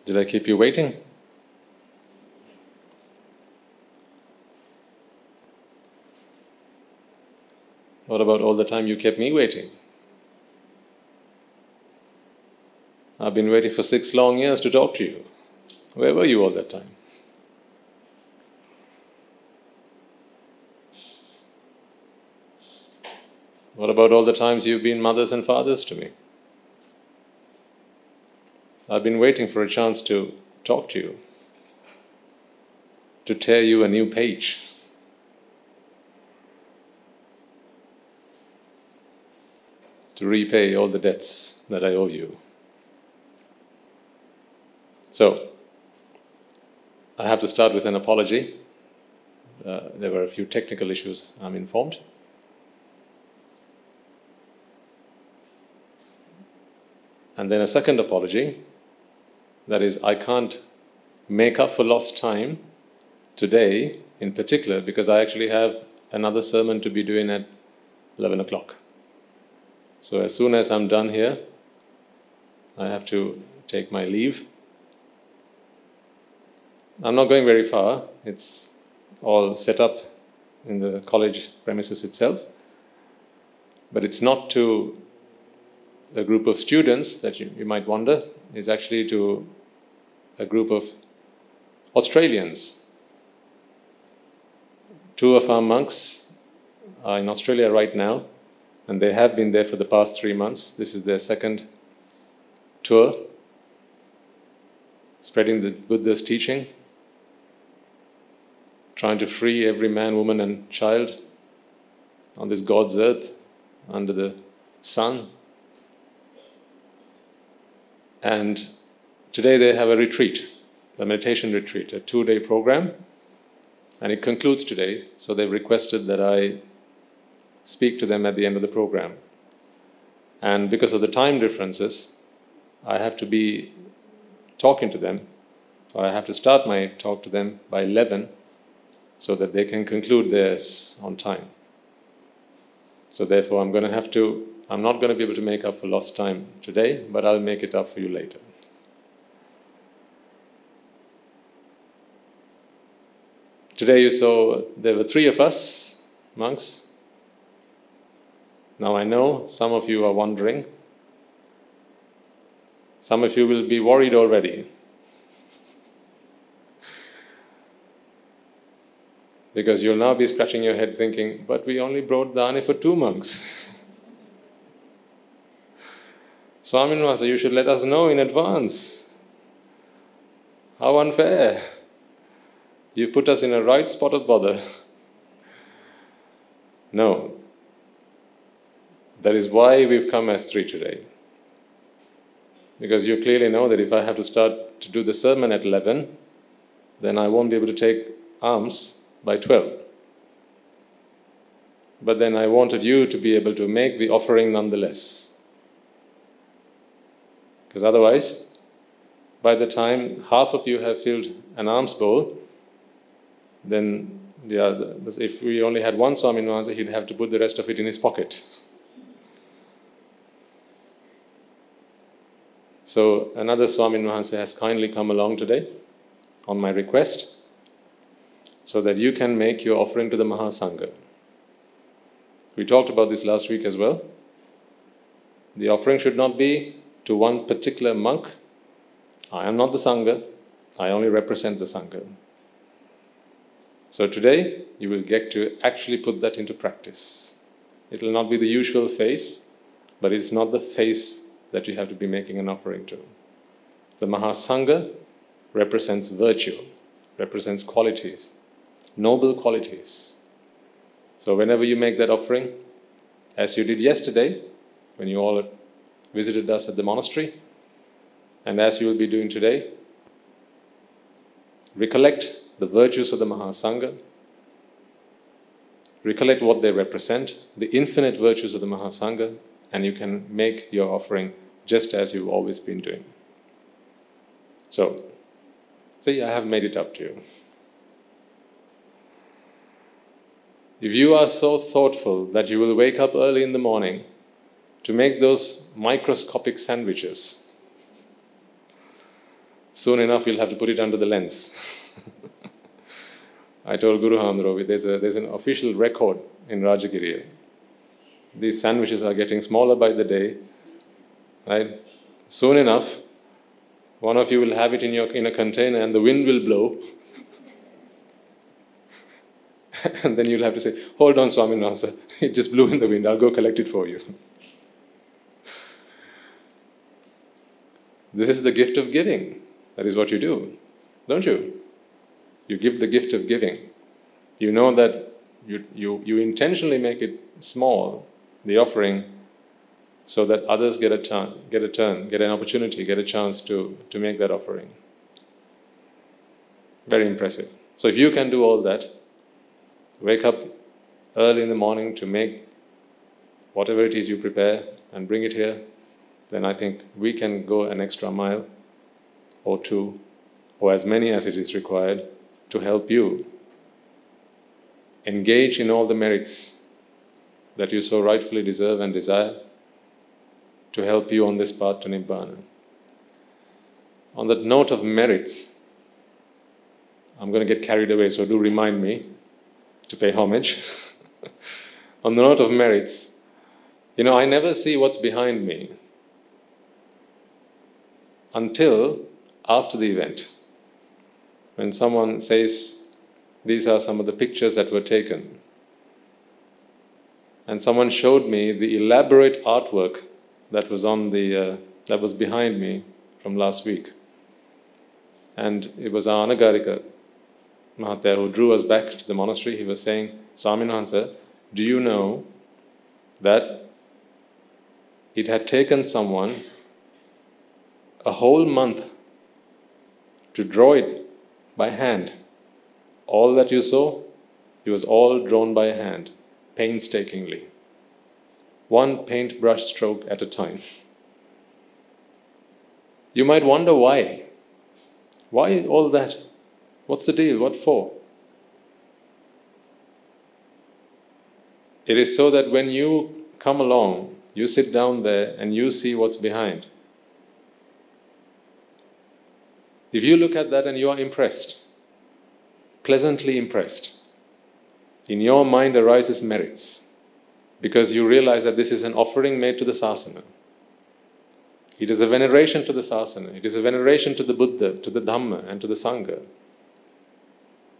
Did I keep you waiting? What about all the time you kept me waiting? I've been waiting for 6 long years to talk to you. Where were you all that time? What about all the times you've been mothers and fathers to me? I've been waiting for a chance to talk to you, to tear you a new page. To repay all the debts that I owe you. So, I have to start with an apology. There were a few technical issues, I'm informed. And then a second apology, that is, I can't make up for lost time today in particular because I actually have another sermon to be doing at 11 o'clock. So as soon as I'm done here, I have to take my leave. I'm not going very far. It's all set up in the college premises itself. But it's not to a group of students that you might wonder. It's actually to a group of Australians. 2 of our monks are in Australia right now. And they have been there for the past 3 months. This is their second tour, spreading the Buddha's teaching, trying to free every man, woman and child on this God's earth, under the sun. And today they have a retreat, a meditation retreat, a 2-day program. And it concludes today, so they've requested that I speak to them at the end of the program. And because of the time differences, I have to be talking to them, or I have to start my talk to them by 11 so that they can conclude theirs on time. So therefore I'm not going to be able to make up for lost time today, but I'll make it up for you later. Today you saw there were 3 of us, monks. Now I know some of you are wondering. Some of you will be worried already. Because you'll now be scratching your head thinking, but we only brought dana for 2 monks. Swamin Master, you should let us know in advance. How unfair. You put us in a right spot of bother. No. That is why we've come as 3 today. Because you clearly know that if I have to start to do the sermon at 11, then I won't be able to take alms by 12. But then I wanted you to be able to make the offering nonetheless. Because otherwise, by the time half of you have filled an alms bowl, then if we only had one Swamin Master, he'd have to put the rest of it in his pocket. So another Swamin Mahansa has kindly come along today on my request so that you can make your offering to the Mahasangha. We talked about this last week as well. The offering should not be to one particular monk. I am not the Sangha, I only represent the Sangha. So today you will get to actually put that into practice. It will not be the usual face, but it's not the face that you have to be making an offering to. The Mahasangha represents virtue, represents qualities, noble qualities. So whenever you make that offering, as you did yesterday, when you all visited us at the monastery, and as you will be doing today, recollect the virtues of the Mahasangha, recollect what they represent, the infinite virtues of the Mahasangha, and you can make your offering just as you've always been doing. So, see, I have made it up to you. If you are so thoughtful that you will wake up early in the morning to make those microscopic sandwiches, soon enough you'll have to put it under the lens. I told Guru Handro, there's an official record in Rajagiriya. These sandwiches are getting smaller by the day. Right? Soon enough, one of you will have it in a container and the wind will blow. And then you'll have to say, hold on, Swaminatha, it just blew in the wind, I'll go collect it for you. This is the gift of giving. That is what you do, don't you? You give the gift of giving. You know that you intentionally make it small, the offering, so that others get an opportunity, get a chance to make that offering. Very impressive. So if you can do all that, wake up early in the morning to make whatever it is you prepare and bring it here, then I think we can go an extra mile or two, or as many as it is required, to help you engage in all the merits that you so rightfully deserve and desire, to help you on this path to Nibbāna. On the note of merits, I'm going to get carried away, so do remind me to pay homage. On the note of merits, I never see what's behind me until after the event. When someone says, these are some of the pictures that were taken, and someone showed me the elaborate artwork that was that was behind me from last week. And it was our Anagarika Mahatya who drew us back to the monastery. He was saying, Swaminatha, do you know that it had taken someone a whole month to draw it by hand? All that you saw, it was all drawn by hand, painstakingly. One paintbrush stroke at a time. You might wonder why. Why all that? What's the deal? What for? It is so that when you come along, you sit down there and you see what's behind. If you look at that and you are impressed, pleasantly impressed, in your mind arises merits, because you realize that this is an offering made to the sasana. It is a veneration to the sasana. It is a veneration to the Buddha, to the Dhamma, and to the Sangha.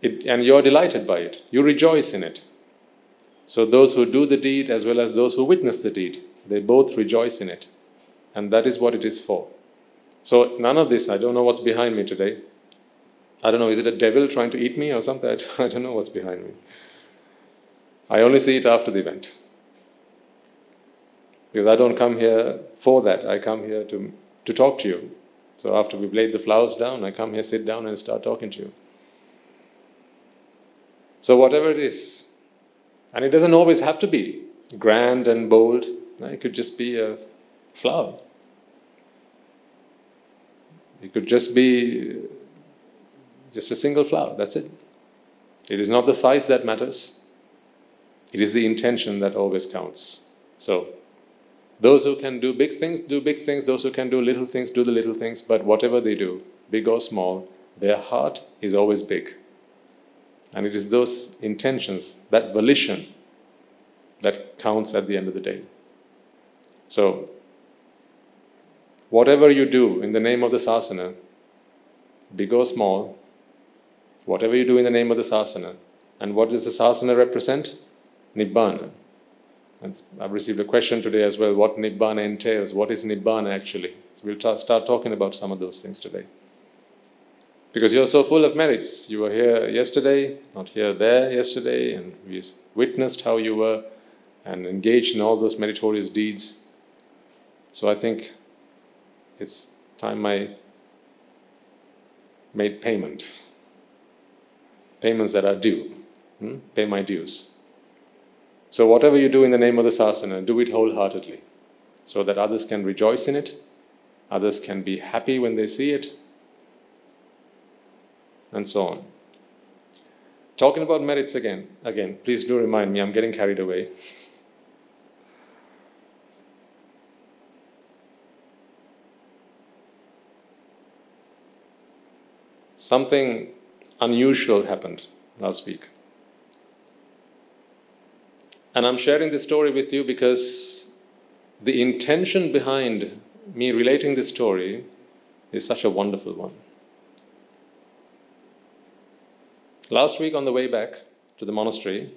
And you are delighted by it. You rejoice in it. So those who do the deed as well as those who witness the deed, they both rejoice in it. And that is what it is for. So none of this, I don't know what's behind me today. I don't know, is it a devil trying to eat me or something? I don't know what's behind me. I only see it after the event. Because I don't come here for that. I come here to talk to you. So after we've laid the flowers down, I come here, sit down and start talking to you. So whatever it is, and it doesn't always have to be grand and bold. It could just be a flower. It could just be just a single flower, that's it. It is not the size that matters. It is the intention that always counts. So, those who can do big things, do big things. Those who can do little things, do the little things. But whatever they do, big or small, their heart is always big. And it is those intentions, that volition, that counts at the end of the day. So, whatever you do in the name of the sasana, big or small, whatever you do in the name of the sasana, and what does the sasana represent? Nibbāna. And I've received a question today as well, what Nibbāna entails. What is Nibbāna actually? So we'll start talking about some of those things today. Because you're so full of merits. You were here yesterday, not here, there yesterday, and we witnessed how you were and engaged in all those meritorious deeds. So I think it's time I made payment. Payments that are due. Pay my dues. So whatever you do in the name of the sasana, do it wholeheartedly, so that others can rejoice in it, others can be happy when they see it, and so on. Talking about merits again, please do remind me, I'm getting carried away. something unusual happened last week. And I'm sharing this story with you because the intention behind me relating this story is such a wonderful one. Last week on the way back to the monastery,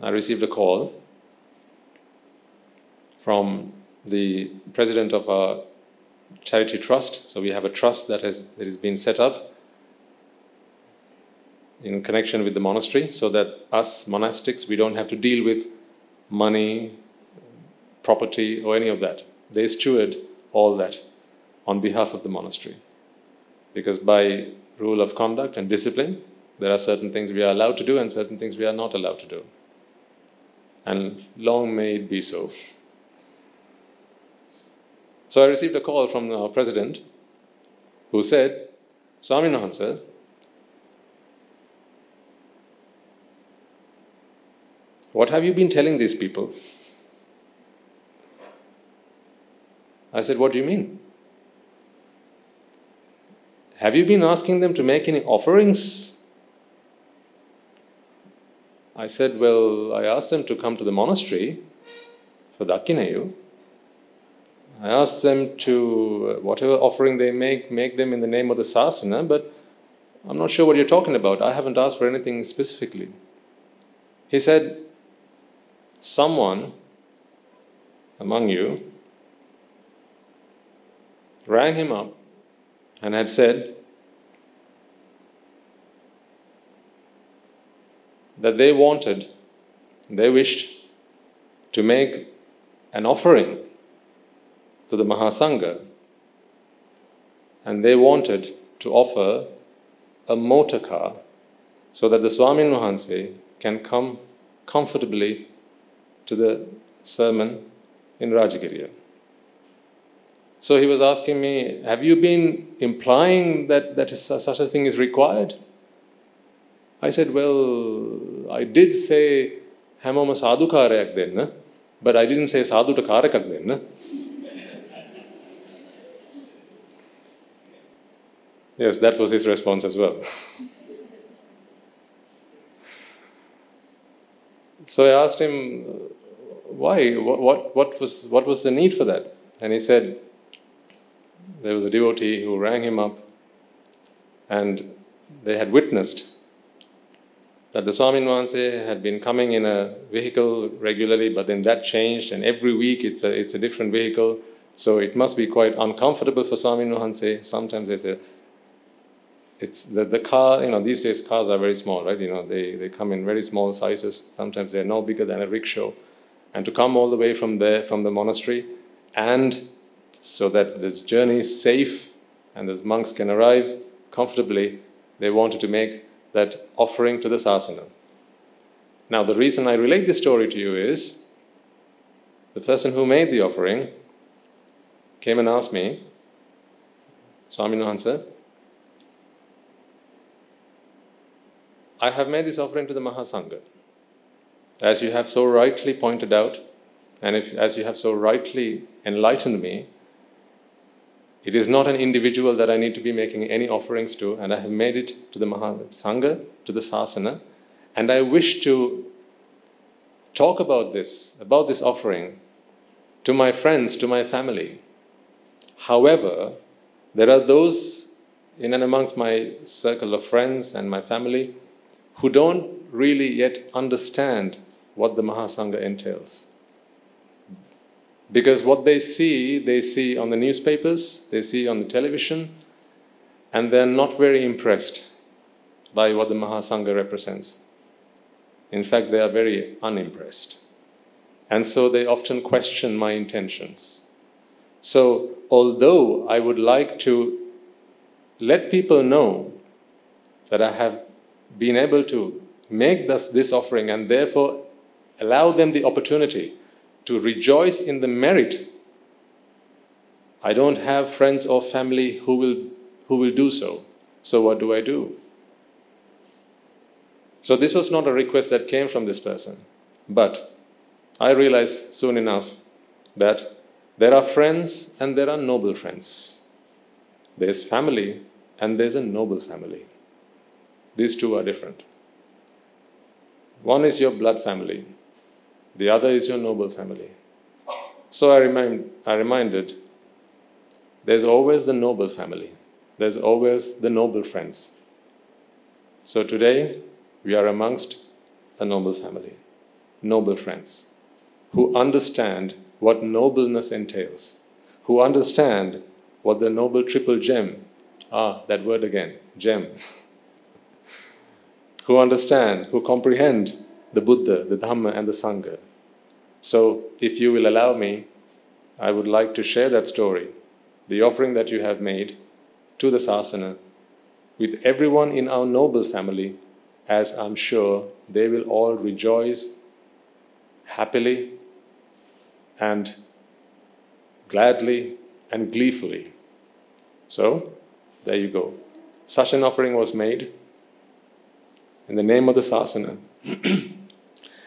I received a call from the president of our charity trust. So we have a trust that has been set up in connection with the monastery, so that us monastics, we don't have to deal with money, property, or any of that. They steward all that on behalf of the monastery. Because by rule of conduct and discipline, there are certain things we are allowed to do and certain things we are not allowed to do. And long may it be so. So I received a call from our president who said, Swaminathan, what have you been telling these people? I said, what do you mean? Have you been asking them to make any offerings? I said, well, I asked them to come to the monastery for Dakkinayu. I asked them to, whatever offering they make them in the name of the sasana, but I'm not sure what you're talking about. I haven't asked for anything specifically. He said, someone among you rang him up and had said that they wished to make an offering to the Mahasangha, and they wanted to offer a motor car so that the Swamin Wahanse can come comfortably to the sermon in Rajagiriya. So he was asking me, have you been implying that such a thing is required? I said, well, I did say hamoma sadhukarayak denna, but I didn't say sadhuta karakak denna. Yes, that was his response as well. So I asked him, why? What was the need for that? And he said, there was a devotee who rang him up and they had witnessed that the Swamin Wahanse had been coming in a vehicle regularly, but then that changed, and every week it's a different vehicle, so it must be quite uncomfortable for Swamin Wahanse. Sometimes they say, it's the car, these days cars are very small, right? They come in very small sizes. Sometimes they're no bigger than a rickshaw. And to come all the way from the monastery, and so that the journey is safe and the monks can arrive comfortably, they wanted to make that offering to the sasana. Now, the reason I relate this story to you is the person who made the offering came and asked me, Swamin Wahanse, I have made this offering to the Mahasangha. As you have so rightly pointed out, and as you have so rightly enlightened me, it is not an individual that I need to be making any offerings to, and I have made it to the Mahasangha, to the sasana, and I wish to talk about this offering, to my friends, to my family. However, there are those in and amongst my circle of friends and my family who don't really yet understand what the Mahasangha entails. Because what they see on the newspapers, they see on the television, and they're not very impressed by what the Mahasangha represents. In fact, they are very unimpressed. And so they often question my intentions. So, although I would like to let people know that I have been able to make this offering and therefore allow them the opportunity to rejoice in the merit, I don't have friends or family who will do so. So what do I do? So this was not a request that came from this person. But I realized soon enough that there are friends and there are noble friends. There's family and there's a noble family. These two are different. One is your blood family, the other is your noble family. So I reminded, there's always the noble family, there's always the noble friends. So today, we are amongst a noble family, noble friends, who understand what nobleness entails, who understand what the noble triple gem, that word again, gem, who understand, who comprehend the Buddha, the Dhamma and the Sangha. So, if you will allow me, I would like to share that story, the offering that you have made to the Sasana, with everyone in our noble family, as I'm sure they will all rejoice happily and gladly and gleefully. So, there you go. Such an offering was made in the name of the Sasana.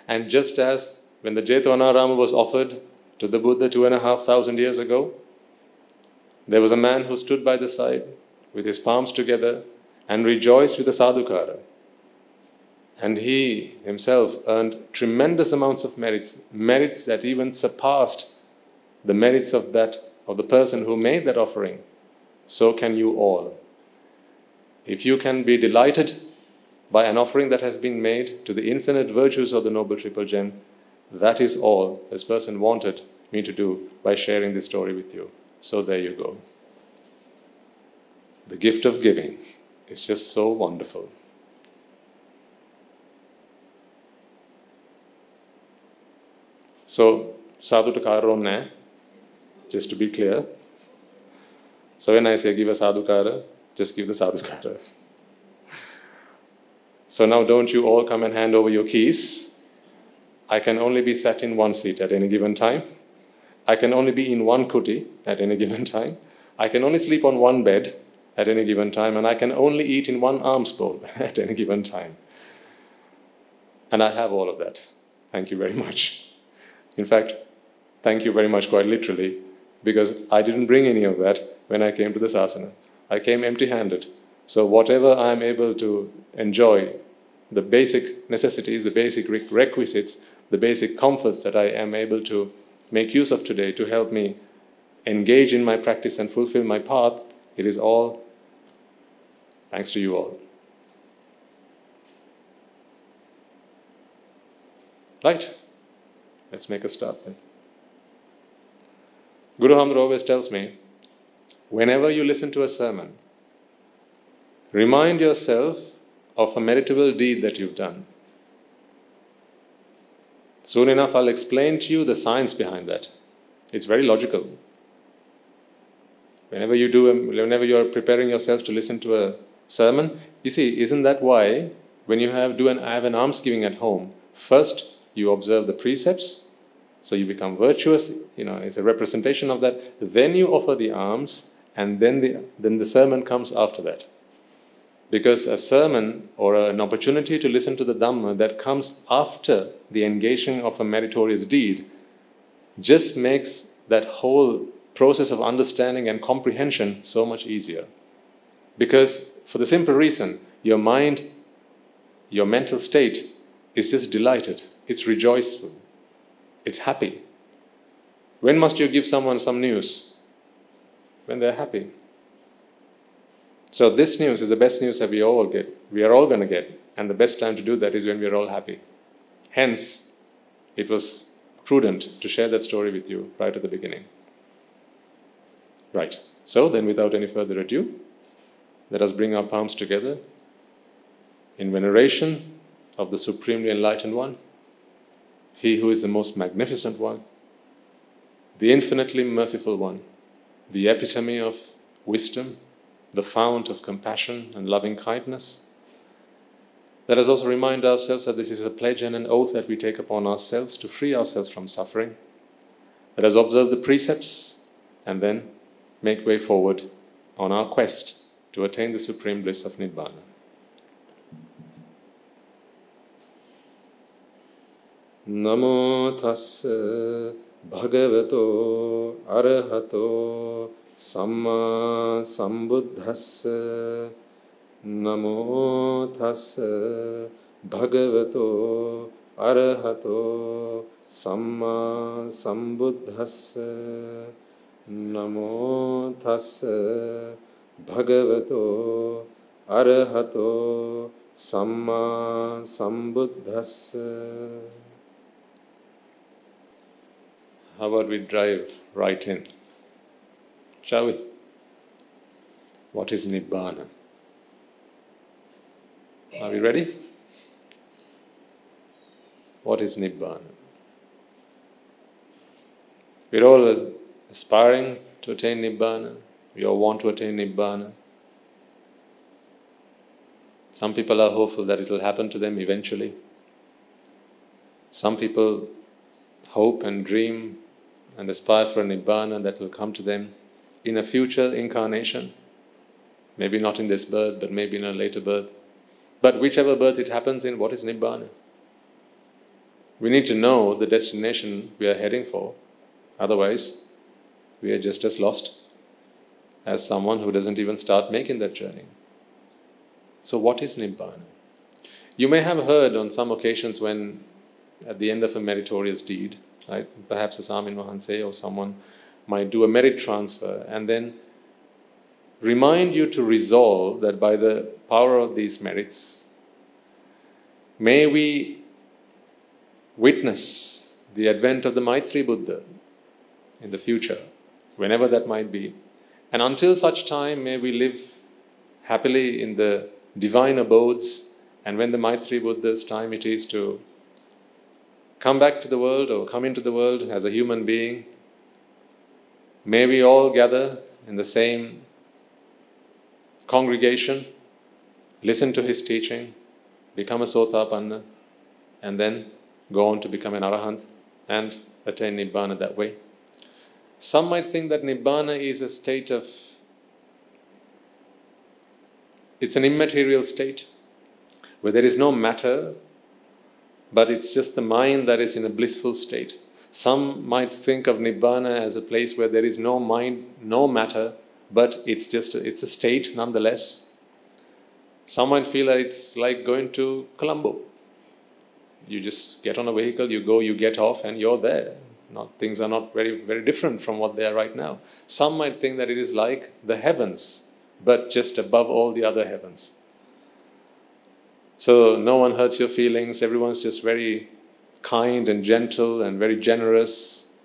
And just as when the Jethavanarama was offered to the Buddha 2,500 years ago, there was a man who stood by the side with his palms together and rejoiced with the sadhukara. And he himself earned tremendous amounts of merits that even surpassed the merits of the person who made that offering. So can you all. If you can be delighted by an offering that has been made to the infinite virtues of the Noble Triple Gem, that is all this person wanted me to do by sharing this story with you. So there you go. The gift of giving is just so wonderful. So, sadhu to karo ne, just to be clear. So when I say give a sadhukara, just give the sadhukara. So now don't you all come and hand over your keys. I can only be sat in one seat at any given time. I can only be in one kuti at any given time. I can only sleep on one bed at any given time, and I can only eat in one alms bowl at any given time. And I have all of that. Thank you very much. In fact, thank you very much quite literally, because I didn't bring any of that when I came to the Sasana. I came empty-handed. So whatever I am able to enjoy, the basic necessities, the basic requisites, the basic comforts that I am able to make use of today to help me engage in my practice and fulfill my path, it is all thanks to you all. Right. Let's make a start then. Guru Hamdra always tells me, whenever you listen to a sermon, remind yourself of a meritable deed that you've done. Soon enough, I'll explain to you the science behind that. It's very logical. Whenever you're preparing yourself to listen to a sermon, you see, isn't that why when you have an almsgiving at home, first you observe the precepts, so you become virtuous, it's a representation of that. Then you offer the alms, and then the sermon comes after that. Because a sermon or an opportunity to listen to the Dhamma that comes after the engaging of a meritorious deed just makes that whole process of understanding and comprehension so much easier. Because for the simple reason, your mind, your mental state is just delighted. It's rejoiceful. It's happy. When must you give someone some news? When they're happy. So this news is the best news that we all get. We are all going to get. And the best time to do that is when we are all happy. Hence, it was prudent to share that story with you right at the beginning. Right. So then, without any further ado, let us bring our palms together in veneration of the Supremely Enlightened One, He who is the most magnificent one, the infinitely merciful one, the epitome of wisdom, the fount of compassion and loving kindness. Let us also remind ourselves that this is a pledge and an oath that we take upon ourselves to free ourselves from suffering. Let us observe the precepts and then make way forward on our quest to attain the supreme bliss of Nibbāna. Namo tassa bhagavato arahato Samma Sambuddhassa Namo Tassa Bhagavato Arahato Samma Sambuddhassa Namo Tassa Bhagavato Arahato Samma Sambuddhassa. How about we drive right in? Shall we? What is Nibbāna? Are we ready? What is Nibbāna? We're all aspiring to attain Nibbāna. We all want to attain Nibbāna. Some people are hopeful that it will happen to them eventually. Some people hope and dream and aspire for a Nibbāna that will come to them in a future incarnation. Maybe not in this birth, but maybe in a later birth. But whichever birth it happens in, what is Nibbāna? We need to know the destination we are heading for. Otherwise, we are just as lost as someone who doesn't even start making that journey. So what is Nibbāna? You may have heard on some occasions when at the end of a meritorious deed, right, perhaps a Sami Mahanse or someone might do a merit transfer and then remind you to resolve that by the power of these merits, may we witness the advent of the Maitri Buddha in the future, whenever that might be. And until such time, may we live happily in the divine abodes, and when the Maitri Buddha's time it is to come back to the world or come into the world as a human being, may we all gather in the same congregation, listen to his teaching, become a Sotapanna, and then go on to become an Arahant and attain Nibbāna that way. Some might think that Nibbāna is a state of, it's an immaterial state where there is no matter, but it's just the mind that is in a blissful state. Some might think of Nibbāna as a place where there is no mind, no matter, but it's a state nonetheless. Some might feel that it's like going to Colombo. You just get on a vehicle, you go, you get off, and you're there. Things are not very, very different from what they are right now. Some might think that it is like the heavens, but just above all the other heavens. So no one hurts your feelings, everyone's just very kind and gentle and very generous.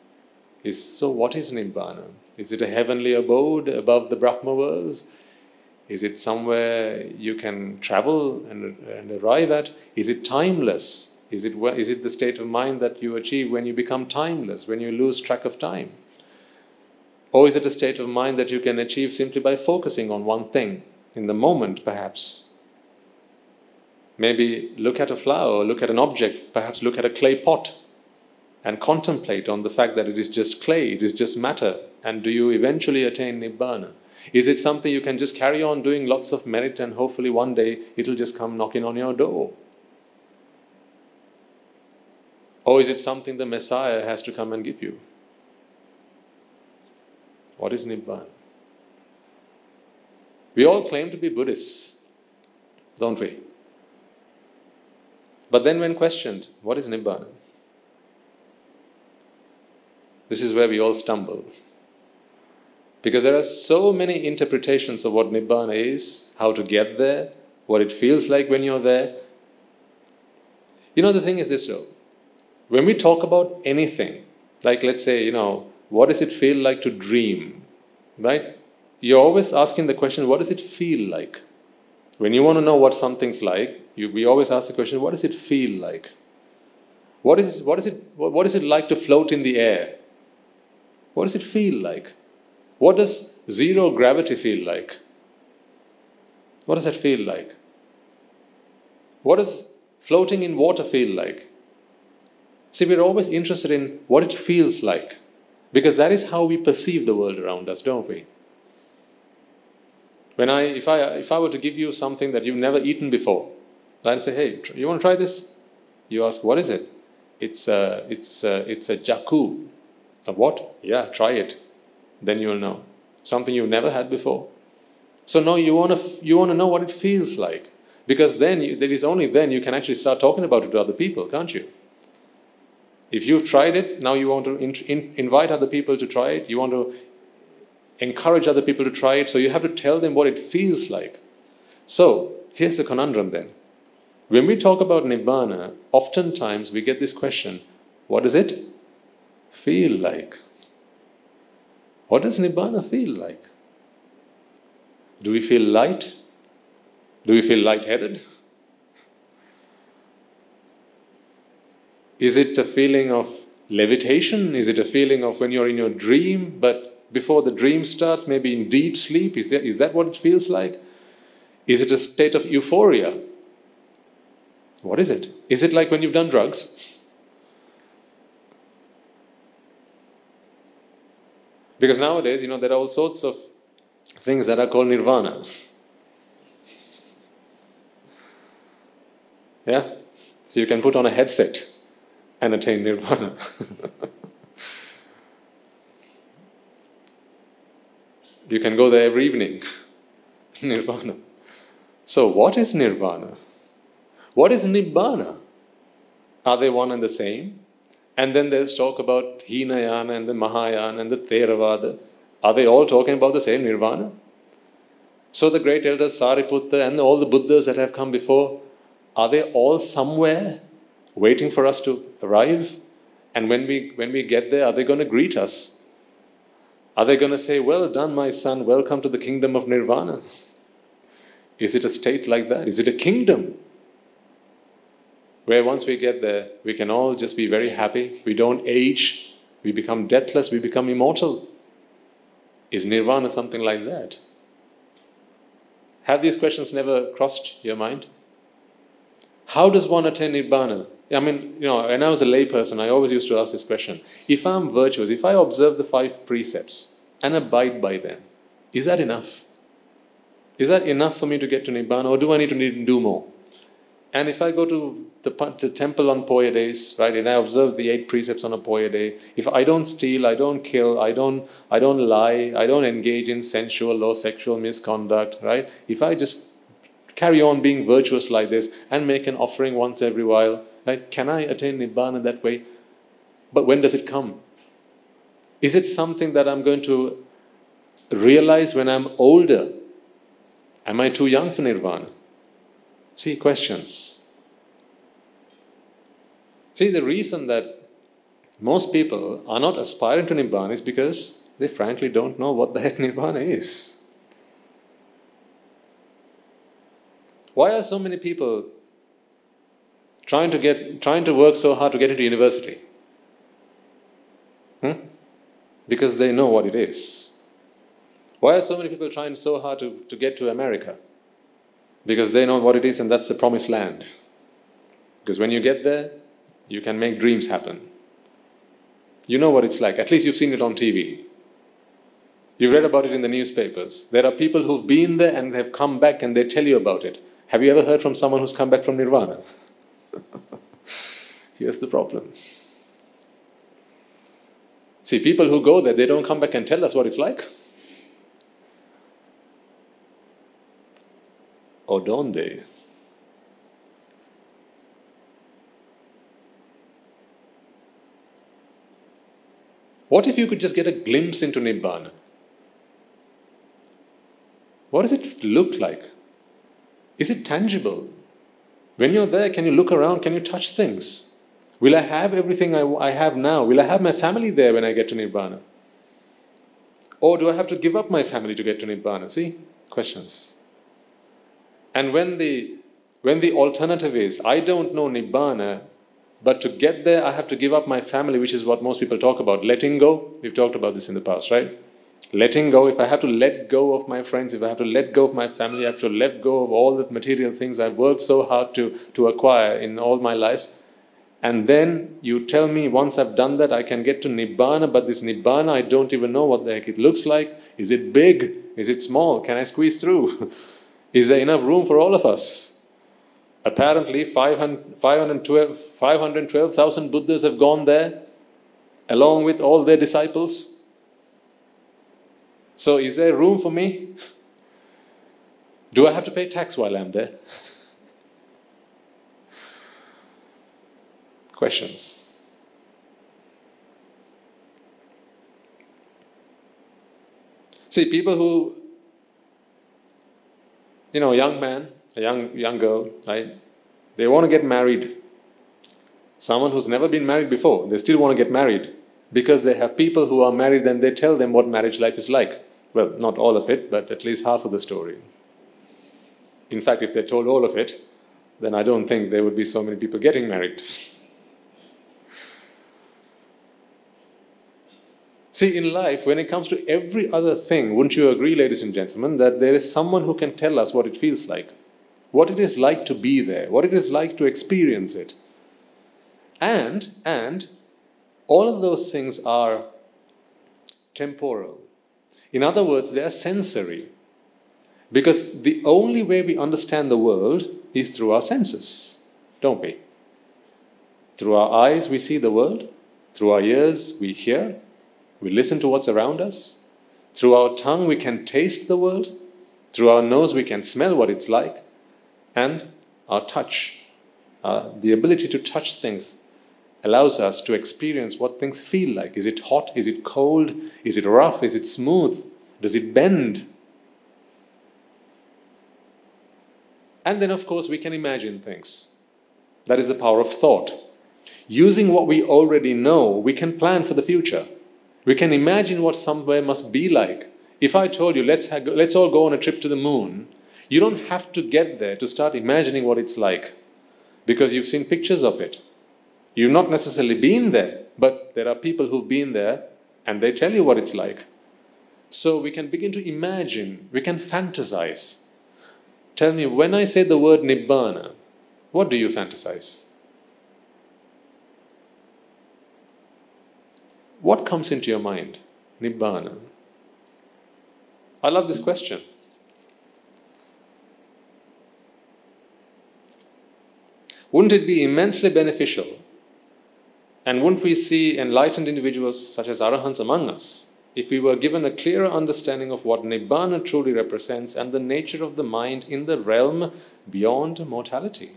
So what is Nibbāna? Is it a heavenly abode above the Brahma worlds? Is it somewhere you can travel and arrive at? Is it timeless? Is it the state of mind that you achieve when you become timeless, when you lose track of time? Or is it a state of mind that you can achieve simply by focusing on one thing, in the moment perhaps? Maybe look at a flower, look at an object, perhaps look at a clay pot and contemplate on the fact that it is just clay, it is just matter. And do you eventually attain Nibbāna? Is it something you can just carry on doing lots of merit and hopefully one day it'll just come knocking on your door? Or is it something the Messiah has to come and give you? What is Nibbāna? We all claim to be Buddhists, don't we? But then when questioned, what is Nibbāna? This is where we all stumble. Because there are so many interpretations of what Nibbāna is, how to get there, what it feels like when you're there. You know, the thing is this though. When we talk about anything, like let's say, what does it feel like to dream, right? You're always asking the question, what does it feel like? When you want to know what something's like, we always ask the question, what does it feel like? What is it like to float in the air? What does it feel like? What does zero gravity feel like? What does that feel like? What does floating in water feel like? See, we're always interested in what it feels like, because that is how we perceive the world around us, don't we? If I were to give you something that you've never eaten before, I'd say, hey, you want to try this? You ask, what is it? It's a jaku. A what? Yeah, try it. Then you'll know. something you've never had before. So now you want to know what it feels like, because then it is only then you can actually start talking about it to other people, can't you? If you've tried it, now you want to invite other people to try it. You want to encourage other people to try it. So you have to tell them what it feels like. So here's the conundrum then. When we talk about Nibbāna, oftentimes we get this question: what does it feel like? What does Nibbāna feel like? Do we feel light? Do we feel lightheaded? Is it a feeling of levitation? Is it a feeling of when you're in your dream, but before the dream starts, maybe in deep sleep? Is that what it feels like? Is it a state of euphoria? What is it? Is it like when you've done drugs? Because nowadays, there are all sorts of things that are called nirvana. Yeah? So you can put on a headset and attain nirvana. You can go there every evening. Nirvana. So what is nirvana? What is Nibbāna? Are they one and the same? And then there's talk about Hinayana and the Mahayana and the Theravada. Are they all talking about the same nirvana? So the great elders Sariputta and all the Buddhas that have come before, are they all somewhere waiting for us to arrive? And when we get there, are they going to greet us? Are they going to say, "Well done, my son, welcome to the kingdom of nirvana"? Is it a state like that? Is it a kingdom where once we get there, we can all just be very happy, we don't age, we become deathless, we become immortal? Is nirvana something like that? Have these questions never crossed your mind? How does one attain Nibbāna? I mean, when I was a layperson, I always used to ask this question. If I'm virtuous, if I observe the 5 precepts and abide by them, is that enough? Is that enough for me to get to Nibbāna, or do I need to do more? And if I go to the temple on Poya days, right, and I observe the 8 precepts on a Poya day, if I don't steal, I don't kill, I don't lie, I don't engage in sensual or sexual misconduct, right? If I just carry on being virtuous like this and make an offering once every while, right, can I attain Nibbāna that way? But when does it come? Is it something that I'm going to realize when I'm older? Am I too young for Nirvana? See, questions. See, the reason that most people are not aspiring to Nibbana is because they frankly don't know what the heck Nibbana is. Why are so many people trying to work so hard to get into university? Because they know what it is. Why are so many people trying so hard to get to America? Because they know what it is, and that's the promised land. Because when you get there, you can make dreams happen. You know what it's like. At least you've seen it on TV. You've read about it in the newspapers. There are people who've been there and have come back and they tell you about it. Have you ever heard from someone who's come back from Nirvana? Here's the problem. See, people who go there, they don't come back and tell us what it's like. Or don't they? What if you could just get a glimpse into Nibbāna? What does it look like? Is it tangible? When you're there, can you look around? Can you touch things? Will I have everything I have now? Will I have my family there when I get to Nibbāna? Or do I have to give up my family to get to Nibbāna? See? Questions. And when the alternative is, I don't know Nibbāna, but to get there I have to give up my family, which is what most people talk about, letting go. We've talked about this in the past, right? Letting go. If I have to let go of my friends, if I have to let go of my family, I have to let go of all the material things I've worked so hard to acquire in all my life. And then you tell me once I've done that, I can get to Nibbāna, but this Nibbāna, I don't even know what the heck it looks like. Is it big? Is it small? Can I squeeze through? Is there enough room for all of us? Apparently 512,000 Buddhas have gone there, along with all their disciples. So is there room for me? Do I have to pay tax while I'm there? Questions. See, people who, a young man, a young girl, right? They want to get married. Someone who's never been married before, they still want to get married because they have people who are married and they tell them what marriage life is like. Well, not all of it, but at least half of the story. In fact, if they told all of it, then I don't think there would be so many people getting married. See, in life, when it comes to every other thing, wouldn't you agree, ladies and gentlemen, that there is someone who can tell us what it feels like, what it is like to be there, what it is like to experience it. And all of those things are temporal. In other words, they are sensory. Because the only way we understand the world is through our senses, don't we? Through our eyes we see the world, through our ears we hear, we listen to what's around us, through our tongue we can taste the world, through our nose we can smell what it's like, and our touch, the ability to touch things, allows us to experience what things feel like. Is it hot? Is it cold? Is it rough? Is it smooth? Does it bend? And then, of course, we can imagine things. That is the power of thought. Using what we already know, we can plan for the future. We can imagine what somewhere must be like. If I told you, let's all go on a trip to the moon, you don't have to get there to start imagining what it's like, because you've seen pictures of it. You've not necessarily been there, but there are people who've been there and they tell you what it's like. So we can begin to imagine, we can fantasize. Tell me, when I say the word Nibbāna, what do you fantasize? What comes into your mind? Nibbāna. I love this question. Wouldn't it be immensely beneficial? And wouldn't we see enlightened individuals such as Arahants among us if we were given a clearer understanding of what Nibbāna truly represents and the nature of the mind in the realm beyond mortality?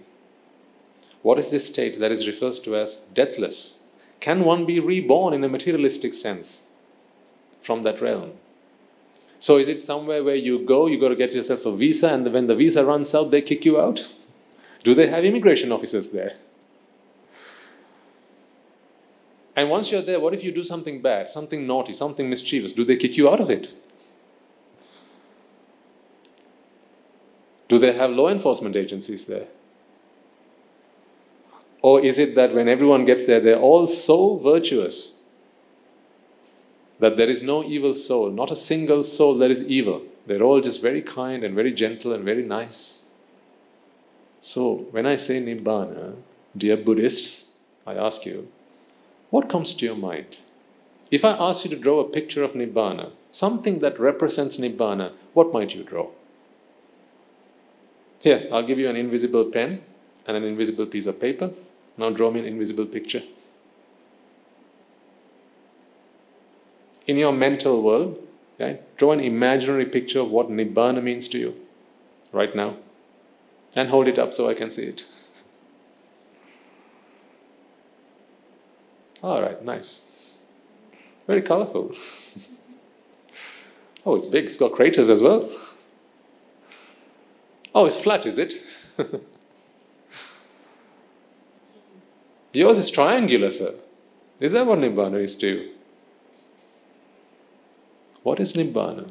What is this state that is referred to as deathless? Can one be reborn in a materialistic sense from that realm? So is it somewhere where you got to get yourself a visa, and when the visa runs out, they kick you out? Do they have immigration officers there? And once you're there, what if you do something bad, something naughty, something mischievous? Do they kick you out of it? Do they have law enforcement agencies there? Or is it that when everyone gets there, they're all so virtuous that there is no evil soul, not a single soul that is evil. They're all just very kind and very gentle and very nice. So when I say Nibbāna, dear Buddhists, I ask you, what comes to your mind? If I ask you to draw a picture of Nibbāna, something that represents Nibbāna, what might you draw? Here, I'll give you an invisible pen and an invisible piece of paper. Now draw me an invisible picture. In your mental world, okay, draw an imaginary picture of what Nibbāna means to you right now. And hold it up so I can see it. All right, nice. Very colorful. Oh, it's big. It's got craters as well. Oh, it's flat, is it? Yours is triangular, sir. Is that what Nibbāna is to you? What is Nibbāna?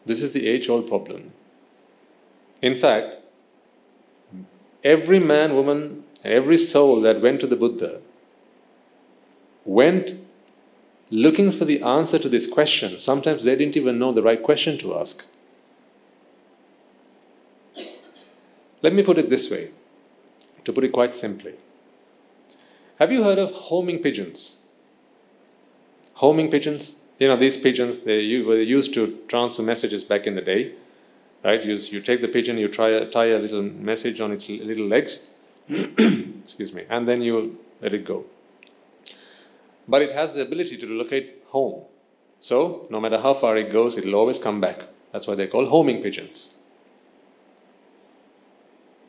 This is the age-old problem. In fact, every man, woman, every soul that went to the Buddha went looking for the answer to this question. Sometimes they didn't even know the right question to ask. Let me put it this way, to put it quite simply. Have you heard of homing pigeons? Homing pigeons? You know, these pigeons, they were used to transfer messages back in the day. Right? You take the pigeon, you tie a little message on its little legs, excuse me, and then you let it go. But it has the ability to locate home. So, no matter how far it goes, it will always come back. That's why they're called homing pigeons.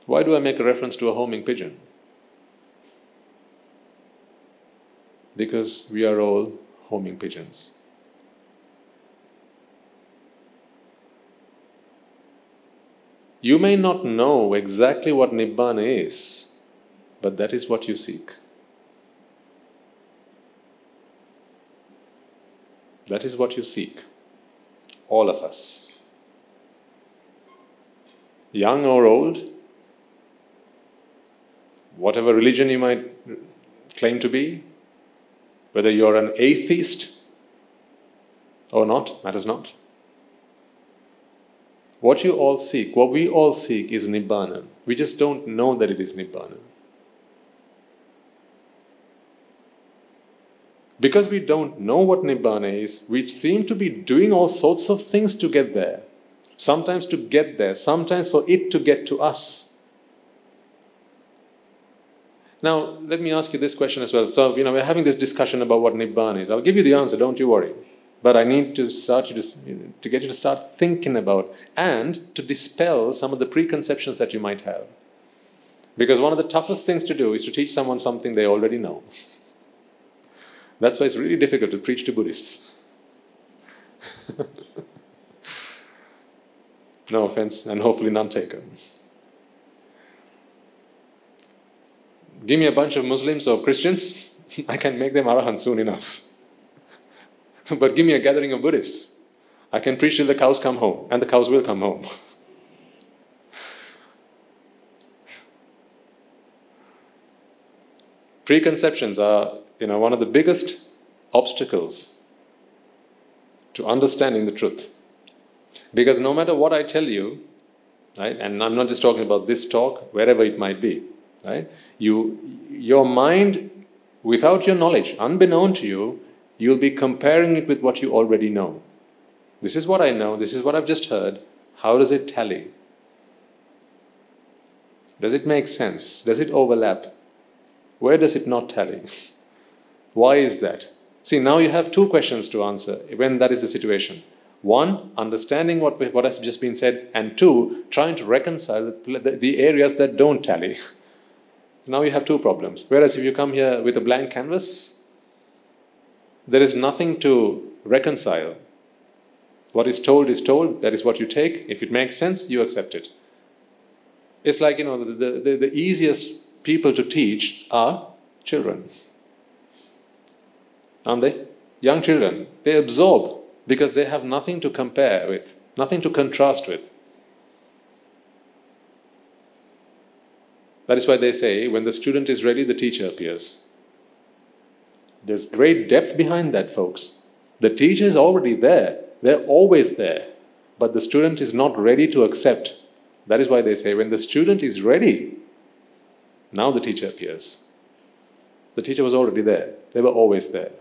Why do I make a reference to a homing pigeon? Because we are all homing pigeons. You may not know exactly what Nibbāna is, but that is what you seek. That is what you seek. All of us. Young or old, whatever religion you might claim to be, whether you're an atheist or not, matters not. What you all seek, what we all seek is Nibbāna. We just don't know that it is Nibbāna. Because we don't know what Nibbāna is, we seem to be doing all sorts of things to get there. Sometimes to get there, sometimes for it to get to us. Now, let me ask you this question as well. So, we're having this discussion about what Nibbāna is. I'll give you the answer, don't you worry. But I need to to get you to start thinking about and to dispel some of the preconceptions that you might have. Because one of the toughest things to do is to teach someone something they already know. That's why it's really difficult to preach to Buddhists. No offense, and hopefully none taken. Give me a bunch of Muslims or Christians, I can make them arahants soon enough. But give me a gathering of Buddhists, I can preach till the cows come home, and the cows will come home. Preconceptions are, one of the biggest obstacles to understanding the truth. Because no matter what I tell you, right, and I'm not just talking about this talk, wherever it might be, right, your mind, without your knowledge, unbeknown to you, you'll be comparing it with what you already know. This is what I know, this is what I've just heard. How does it tally? Does it make sense? Does it overlap? Where does it not tally? Why is that? See, now you have two questions to answer when that is the situation. One, understanding what has just been said, and two, trying to reconcile the areas that don't tally. Now you have two problems. Whereas if you come here with a blank canvas, there is nothing to reconcile. What is told, that is what you take. If it makes sense, you accept it. It's like, the easiest people to teach are children. Aren't they? Young children. They absorb because they have nothing to compare with, nothing to contrast with. That is why they say, when the student is ready, the teacher appears. There's great depth behind that, folks. The teacher is already there. They're always there. But the student is not ready to accept. That is why they say, when the student is ready, now the teacher appears. The teacher was already there. They were always there.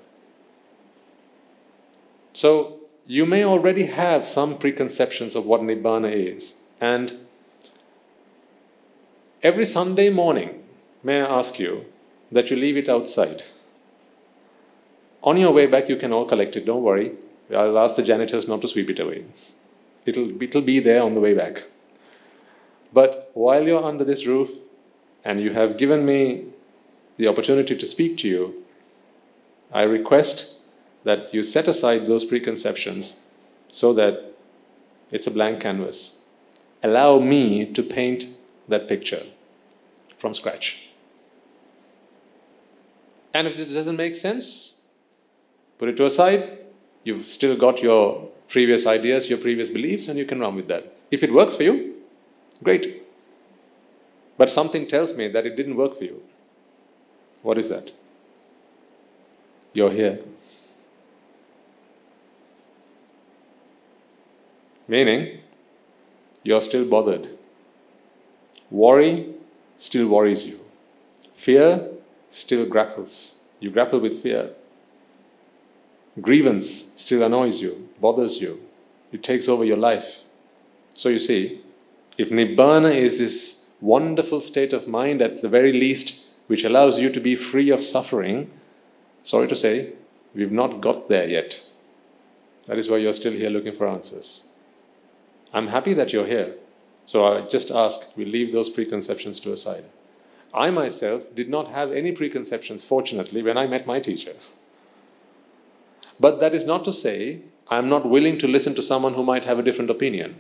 So, you may already have some preconceptions of what Nibbāna is. And every Sunday morning, may I ask you that you leave it outside. On your way back, you can all collect it, don't worry. I'll ask the janitors not to sweep it away. It'll be there on the way back. But while you're under this roof, and you have given me the opportunity to speak to you, I request that you set aside those preconceptions so that it's a blank canvas. Allow me to paint that picture from scratch. And if this doesn't make sense, put it to a side. You've still got your previous ideas, your previous beliefs, and you can run with that. If it works for you, great. But something tells me that it didn't work for you. What is that? You're here. Meaning, you're still bothered. Worry still worries you. Fear still grapples. You grapple with fear. Grievance still annoys you, bothers you. It takes over your life. So you see, if Nibbāna is this wonderful state of mind at the very least, which allows you to be free of suffering, sorry to say, we've not got there yet. That is why you're still here looking for answers. I'm happy that you're here. So I just ask, we leave those preconceptions to a side. I myself did not have any preconceptions, fortunately, when I met my teacher. But that is not to say I'm not willing to listen to someone who might have a different opinion.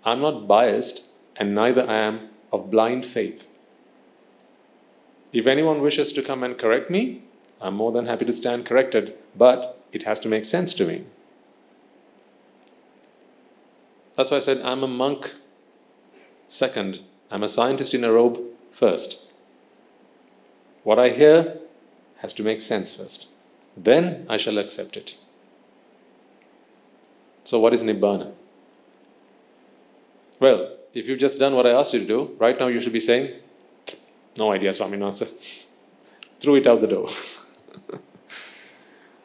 I'm not biased, and neither I am of blind faith. If anyone wishes to come and correct me, I'm more than happy to stand corrected, but it has to make sense to me. That's why I said I'm a monk second. I'm a scientist in a robe first. What I hear has to make sense first. Then I shall accept it. So what is Nibbāna? Well, if you've just done what I asked you to do, right now you should be saying, no idea, Swaminatha. Threw it out the door.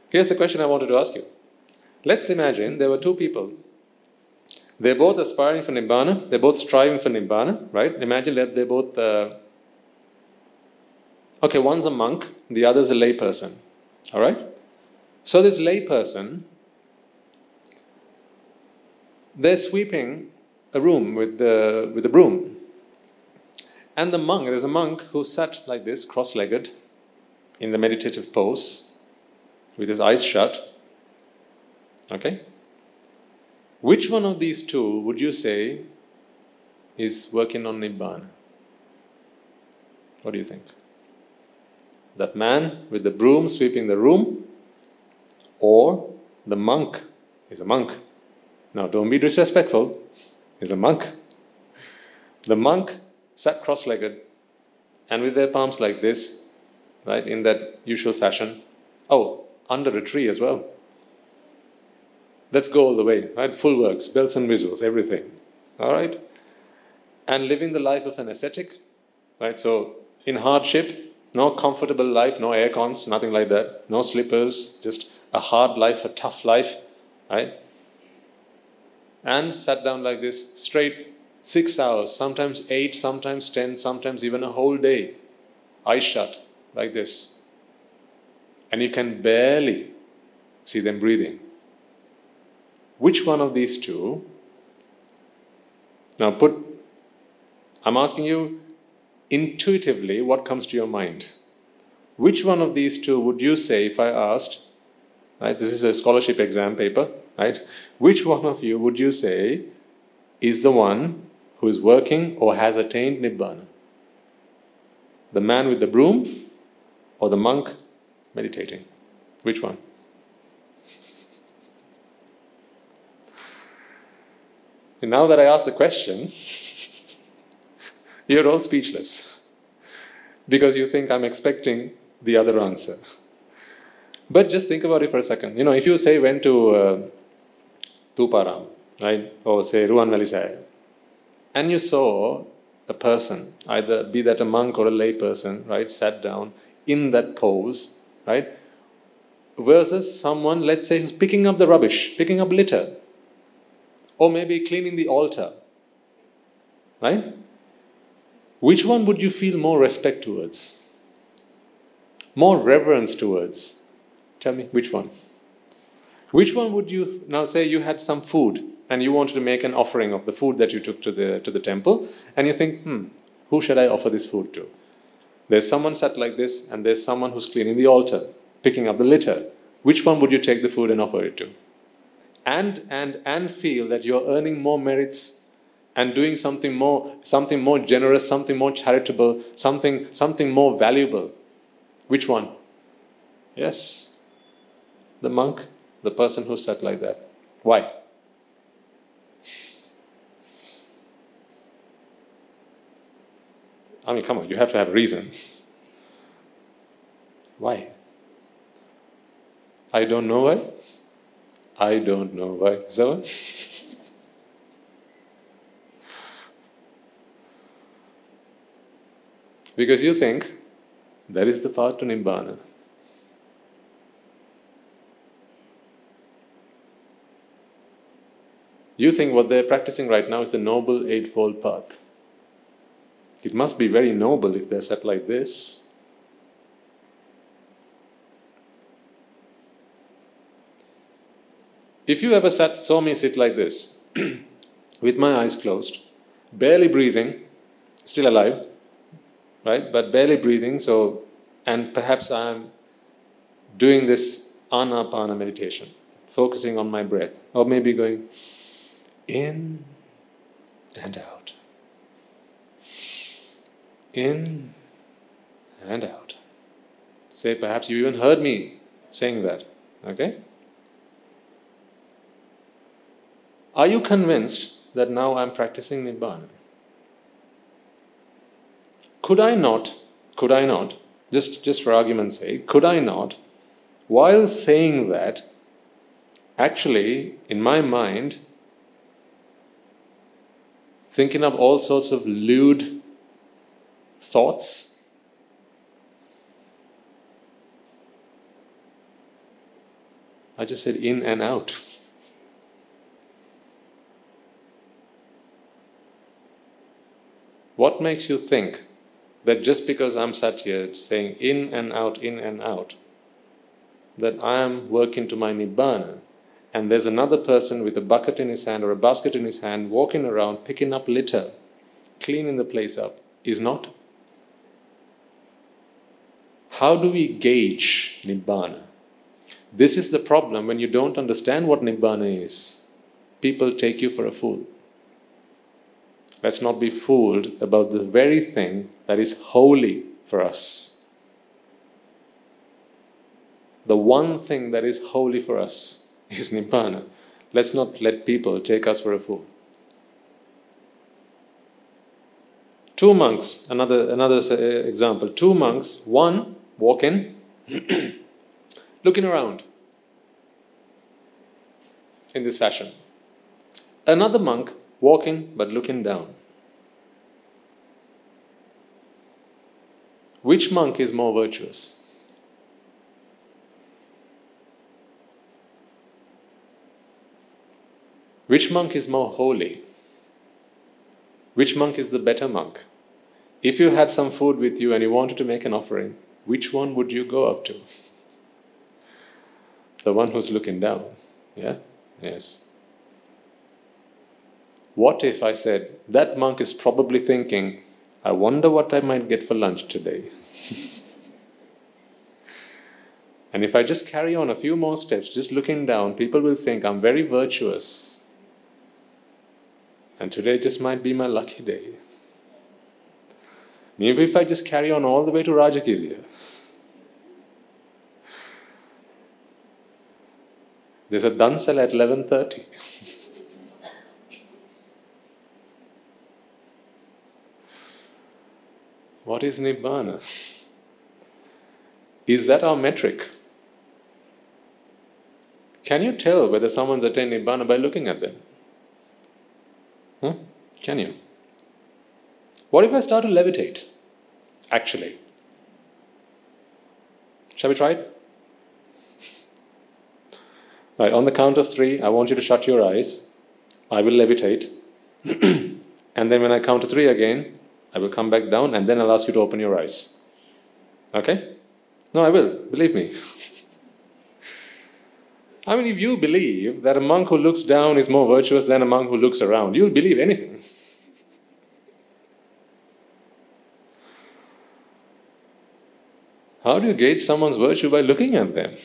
Here's the question I wanted to ask you. Let's imagine there were two people. They're both aspiring for Nibbāna. They're both striving for Nibbāna, right? Imagine that they're both... Okay, one's a monk, the other's a lay person. All right? So this lay person, they're sweeping a room with a broom. And the monk, there's a monk who sat like this, cross-legged, in the meditative pose, with his eyes shut. Okay? Which one of these two would you say is working on Nibbāna? What do you think? That man with the broom sweeping the room, or the monk is a monk? Now don't be disrespectful, he's a monk. The monk sat cross-legged and with their palms like this, right, in that usual fashion. Oh, under a tree as well. Let's go all the way, right? Full works, bells and whistles, everything. All right? And living the life of an ascetic, right? So in hardship, no comfortable life, no air cons, nothing like that. No slippers, just a hard life, a tough life, right? And sat down like this, straight 6 hours, sometimes 8, sometimes 10, sometimes even a whole day. Eyes shut, like this. And you can barely see them breathing. Which one of these two? Now I'm asking you intuitively what comes to your mind. Which one of these two would you say if I asked, right, this is a scholarship exam paper, right? Which one of you would you say is the one who is working or has attained Nibbāna? The man with the broom or the monk meditating? Which one? And now that I asked the question, you're all speechless because you think I'm expecting the other answer. But just think about it for a second. If you say went to Tuparam, right, or say Ruwanvelisaya, and you saw a person, either be that a monk or a lay person, right, sat down in that pose, right, versus someone, let's say, who's picking up the rubbish, picking up litter, or maybe cleaning the altar, right? Which one would you feel more respect towards? More reverence towards? Tell me, which one? Which one would you, now say you had some food and you wanted to make an offering of the food that you took to the temple, and you think, who should I offer this food to? There's someone sat like this and there's someone who's cleaning the altar, picking up the litter. Which one would you take the food and offer it to? And feel that you're earning more merits and doing something more generous, something more charitable, something more valuable. Which one? Yes, the monk, the person who sat like that. Why? I mean, come on, you have to have a reason. Why? I don't know why. I don't know why. Is that one? Because you think that is the path to Nibbāna. You think what they're practicing right now is the Noble Eightfold Path. It must be very noble if they're set like this. If you ever saw me sit like this, with my eyes closed, barely breathing, still alive, right? But barely breathing, and perhaps I'm doing this anapana meditation, focusing on my breath, or maybe going in and out, in and out. Say, perhaps you even heard me saying that, okay? Are you convinced that now I'm practicing Nibbāna? Could I not, just for argument's sake, could I not, while saying that, actually, in my mind, thinking of all sorts of lewd thoughts? I just said in and out. What makes you think that just because I'm sat here saying in and out, that I am working to my Nibbāna, and there's another person with a bucket in his hand or a basket in his hand walking around picking up litter, cleaning the place up, is not? How do we gauge Nibbāna? This is the problem when you don't understand what Nibbāna is. People take you for a fool. Let's not be fooled about the very thing that is holy for us. The one thing that is holy for us is Nibbāna. Let's not let people take us for a fool. Two monks, another example. Two monks, one walking, looking around in this fashion. Another monk walking but looking down. Which monk is more virtuous? Which monk is more holy? Which monk is the better monk? If you had some food with you and you wanted to make an offering, which one would you go up to? The one who's looking down. Yeah? Yes. What if I said, that monk is probably thinking, I wonder what I might get for lunch today. And if I just carry on a few more steps, just looking down, people will think I'm very virtuous. And today just might be my lucky day. Maybe if I just carry on all the way to Rajagiriya. There's a dansal at 11:30. What is Nibbāna? Is that our metric? Can you tell whether someone's attained Nibbāna by looking at them? Can you? What if I start to levitate? Actually. Shall we try it? Right, on the count of 3, I want you to shut your eyes. I will levitate. And then when I count to 3 again, I will come back down and then I'll ask you to open your eyes. Okay? No, I will. Believe me. I mean, if you believe that a monk who looks down is more virtuous than a monk who looks around, you'll believe anything. How do you gauge someone's virtue? By looking at them.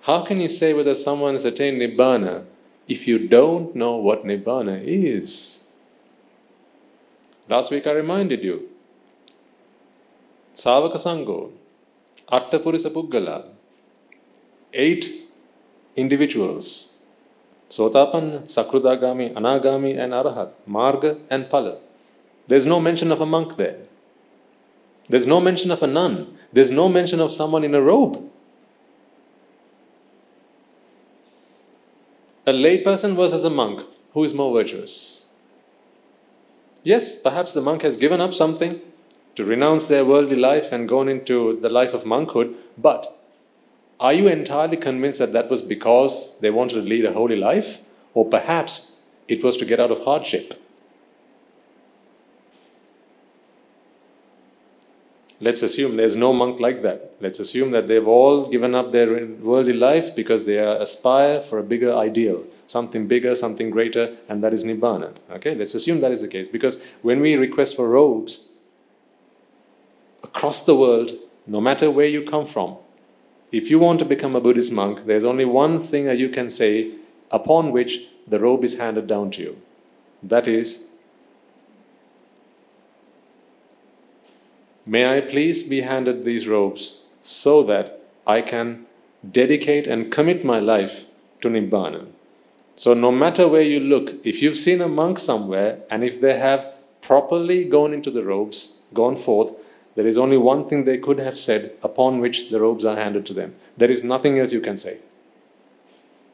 How can you say whether someone has attained Nibbāna if you don't know what Nibbāna is? Last week I reminded you. Sāvaka Sangho, Atta Purisa Puggala, 8 individuals, Sotapanna, Sakrudagami, Anagami and Arahat, Marga and Phala. There's no mention of a monk there. There's no mention of a nun. There's no mention of someone in a robe. A layperson versus a monk, who is more virtuous? Yes, perhaps the monk has given up something to renounce their worldly life and gone into the life of monkhood, but are you entirely convinced that that was because they wanted to lead a holy life? Or perhaps it was to get out of hardship? Let's assume there's no monk like that. Let's assume that they've all given up their worldly life because they aspire for a bigger ideal, something bigger, something greater, and that is Nibbāna. Okay, let's assume that is the case, because when we request for robes across the world, no matter where you come from, if you want to become a Buddhist monk, there's only one thing that you can say upon which the robe is handed down to you. That is, may I please be handed these robes so that I can dedicate and commit my life to Nibbāna. So no matter where you look, if you've seen a monk somewhere and if they have properly gone into the robes, gone forth, there is only one thing they could have said upon which the robes are handed to them. There is nothing else you can say.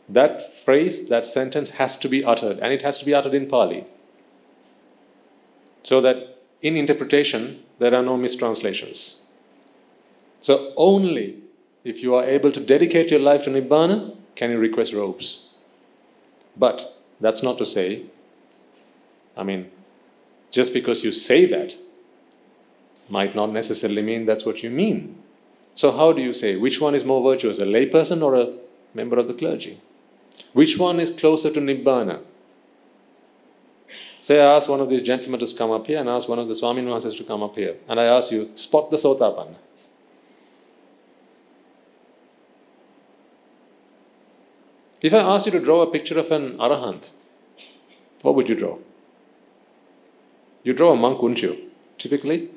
That phrase, that sentence has to be uttered, and it has to be uttered in Pali. So that in interpretation, there are no mistranslations. So only if you are able to dedicate your life to Nibbāna can you request robes. But that's not to say, just because you say that might not necessarily mean that's what you mean. So how do you say, which one is more virtuous, a layperson or a member of the clergy? Which one is closer to Nibbāna? Say I ask one of these gentlemen to come up here and ask one of the Swami Masters to come up here, and I ask you, spot the Sotapanna. If I ask you to draw a picture of an Arahant, what would you draw? You draw a monk, wouldn't you? Typically.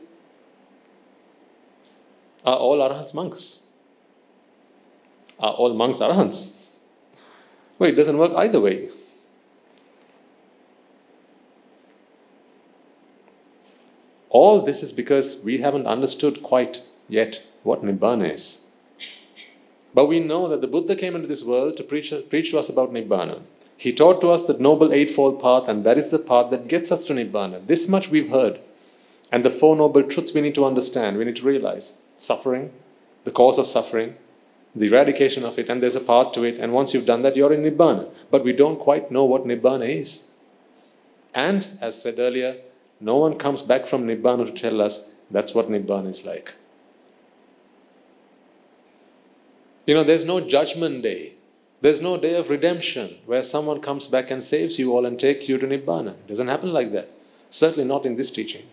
Are all Arahants monks? Are all monks Arahants? Well, it doesn't work either way. All this is because we haven't understood quite yet what Nibbāna is. But we know that the Buddha came into this world to preach to us about Nibbāna. He taught to us the Noble Eightfold Path, and that is the path that gets us to Nibbāna. This much we've heard. And the Four Noble Truths we need to understand, we need to realize. Suffering, the cause of suffering, the eradication of it, and there's a path to it, and once you've done that, you're in Nibbāna. But we don't quite know what Nibbāna is. And, as said earlier, no one comes back from Nibbāna to tell us that's what Nibbāna is like. There's no judgment day. There's no day of redemption where someone comes back and saves you all and takes you to Nibbāna. It doesn't happen like that. Certainly not in this teaching.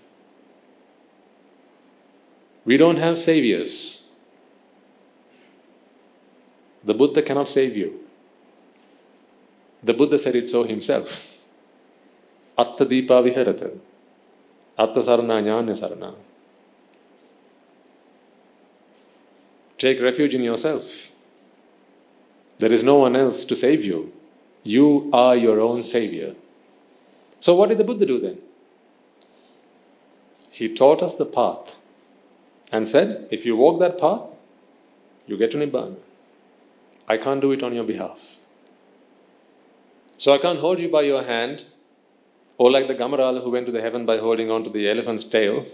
We don't have saviors. The Buddha cannot save you. The Buddha said it so himself. Atta Deepa Viharata. Atta Sarana Jnana Sarana. Take refuge in yourself. There is no one else to save you. You are your own savior. So what did the Buddha do then? He taught us the path and said, if you walk that path, you get to Nibbāna. I can't do it on your behalf. So I can't hold you by your hand, or like the Gamarala who went to the heaven by holding on to the elephant's tail.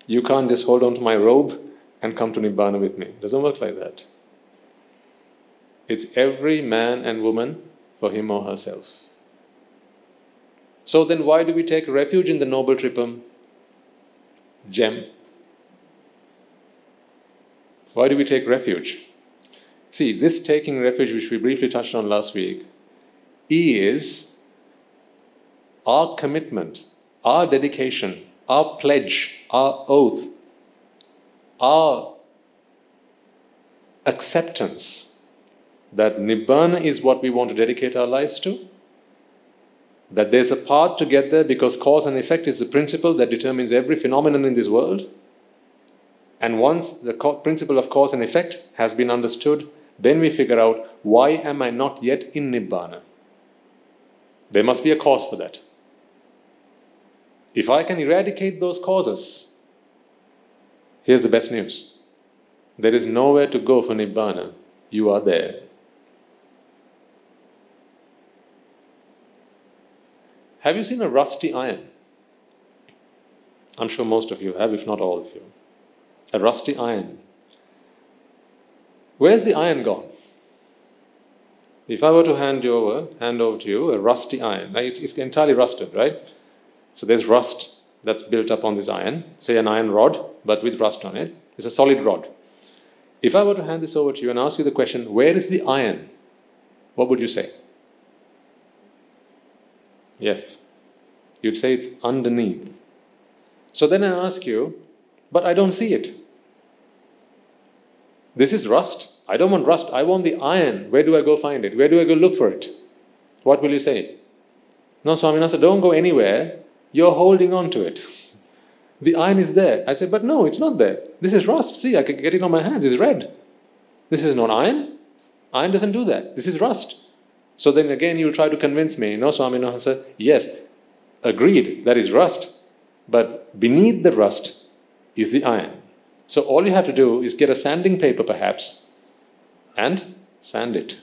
You can't just hold on to my robe and come to Nibbāna with me. It doesn't work like that. It's every man and woman for him or herself. So then why do we take refuge in the Noble Tripum gem? Why do we take refuge? See, this taking refuge, which we briefly touched on last week, is our commitment, our dedication, our pledge, our oath, our acceptance that Nibbāna is what we want to dedicate our lives to, that there's a path to get there because cause and effect is the principle that determines every phenomenon in this world. And once the principle of cause and effect has been understood, then we figure out, why am I not yet in Nibbāna? There must be a cause for that. If I can eradicate those causes, here's the best news. There is nowhere to go for Nibbāna. You are there. Have you seen a rusty iron? I'm sure most of you have, if not all of you. A rusty iron. Where's the iron gone? If I were to hand over to you a rusty iron, it's entirely rusted, right? So there's rust that's built up on this iron, say an iron rod, but with rust on it. It's a solid rod. If I were to hand this over to you and ask you the question, where is the iron? What would you say? Yes. You'd say it's underneath. So then I ask you, but I don't see it. This is rust. I don't want rust. I want the iron. Where do I go find it? Where do I go look for it? What will you say? No, Swaminatha, don't go anywhere. You're holding on to it. The iron is there. I say, but no, it's not there. This is rust. See, I can get it on my hands. It's red. This is not iron. Iron doesn't do that. This is rust. So then again, you'll try to convince me. No, Swaminatha, yes, agreed, that is rust. But beneath the rust is the iron. So all you have to do is get a sanding paper perhaps and sand it.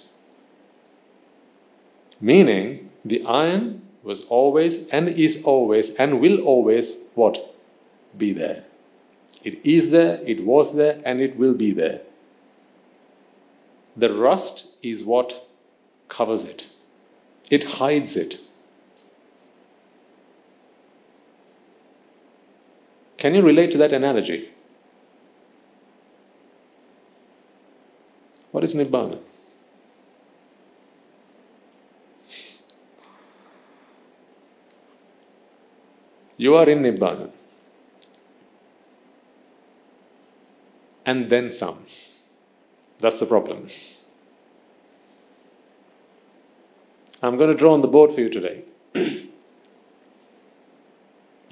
Meaning, the iron was always and is always and will always what? Be there. It is there, it was there, and it will be there. The rust is what covers it. It hides it. Can you relate to that analogy? What is Nibbāna? You are in Nibbāna. And then some. That's the problem. I'm going to draw on the board for you today. We've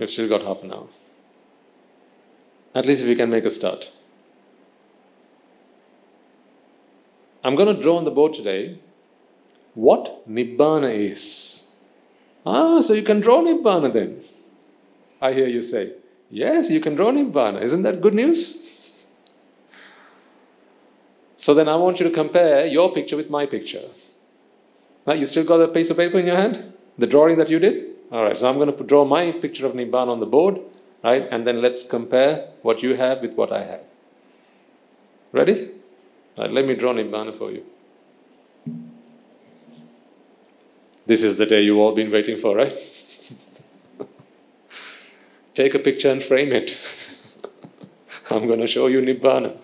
still got half an hour. At least if we can make a start. I'm going to draw on the board today what Nibbāna is. So you can draw Nibbāna then. I hear you say, yes, you can draw Nibbāna. Isn't that good news? So then I want you to compare your picture with my picture. Now, you still got a piece of paper in your hand? The drawing that you did? Alright, so I'm going to draw my picture of Nibbāna on the board, right? And then let's compare what you have with what I have. Ready? All right, let me draw Nibbāna for you. This is the day you've all been waiting for, right? Take a picture and frame it. I'm going to show you Nibbāna.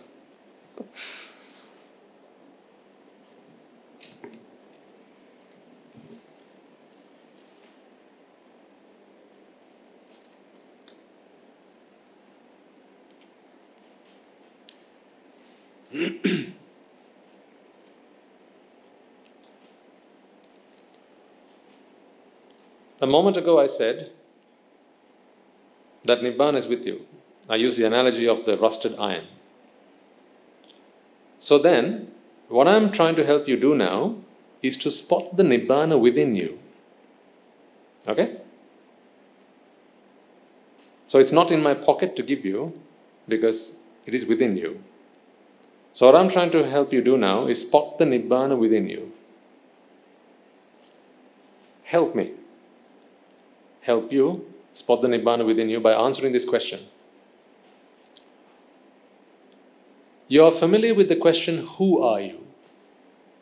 A moment ago I said that Nibbāna is with you. I use the analogy of the rusted iron. So then, what I'm trying to help you do now is to spot the Nibbāna within you. Okay? So it's not in my pocket to give you because it is within you. So what I'm trying to help you do now is spot the Nibbāna within you. Help me. Help you spot the Nibbāna within you by answering this question. You are familiar with the question, who are you?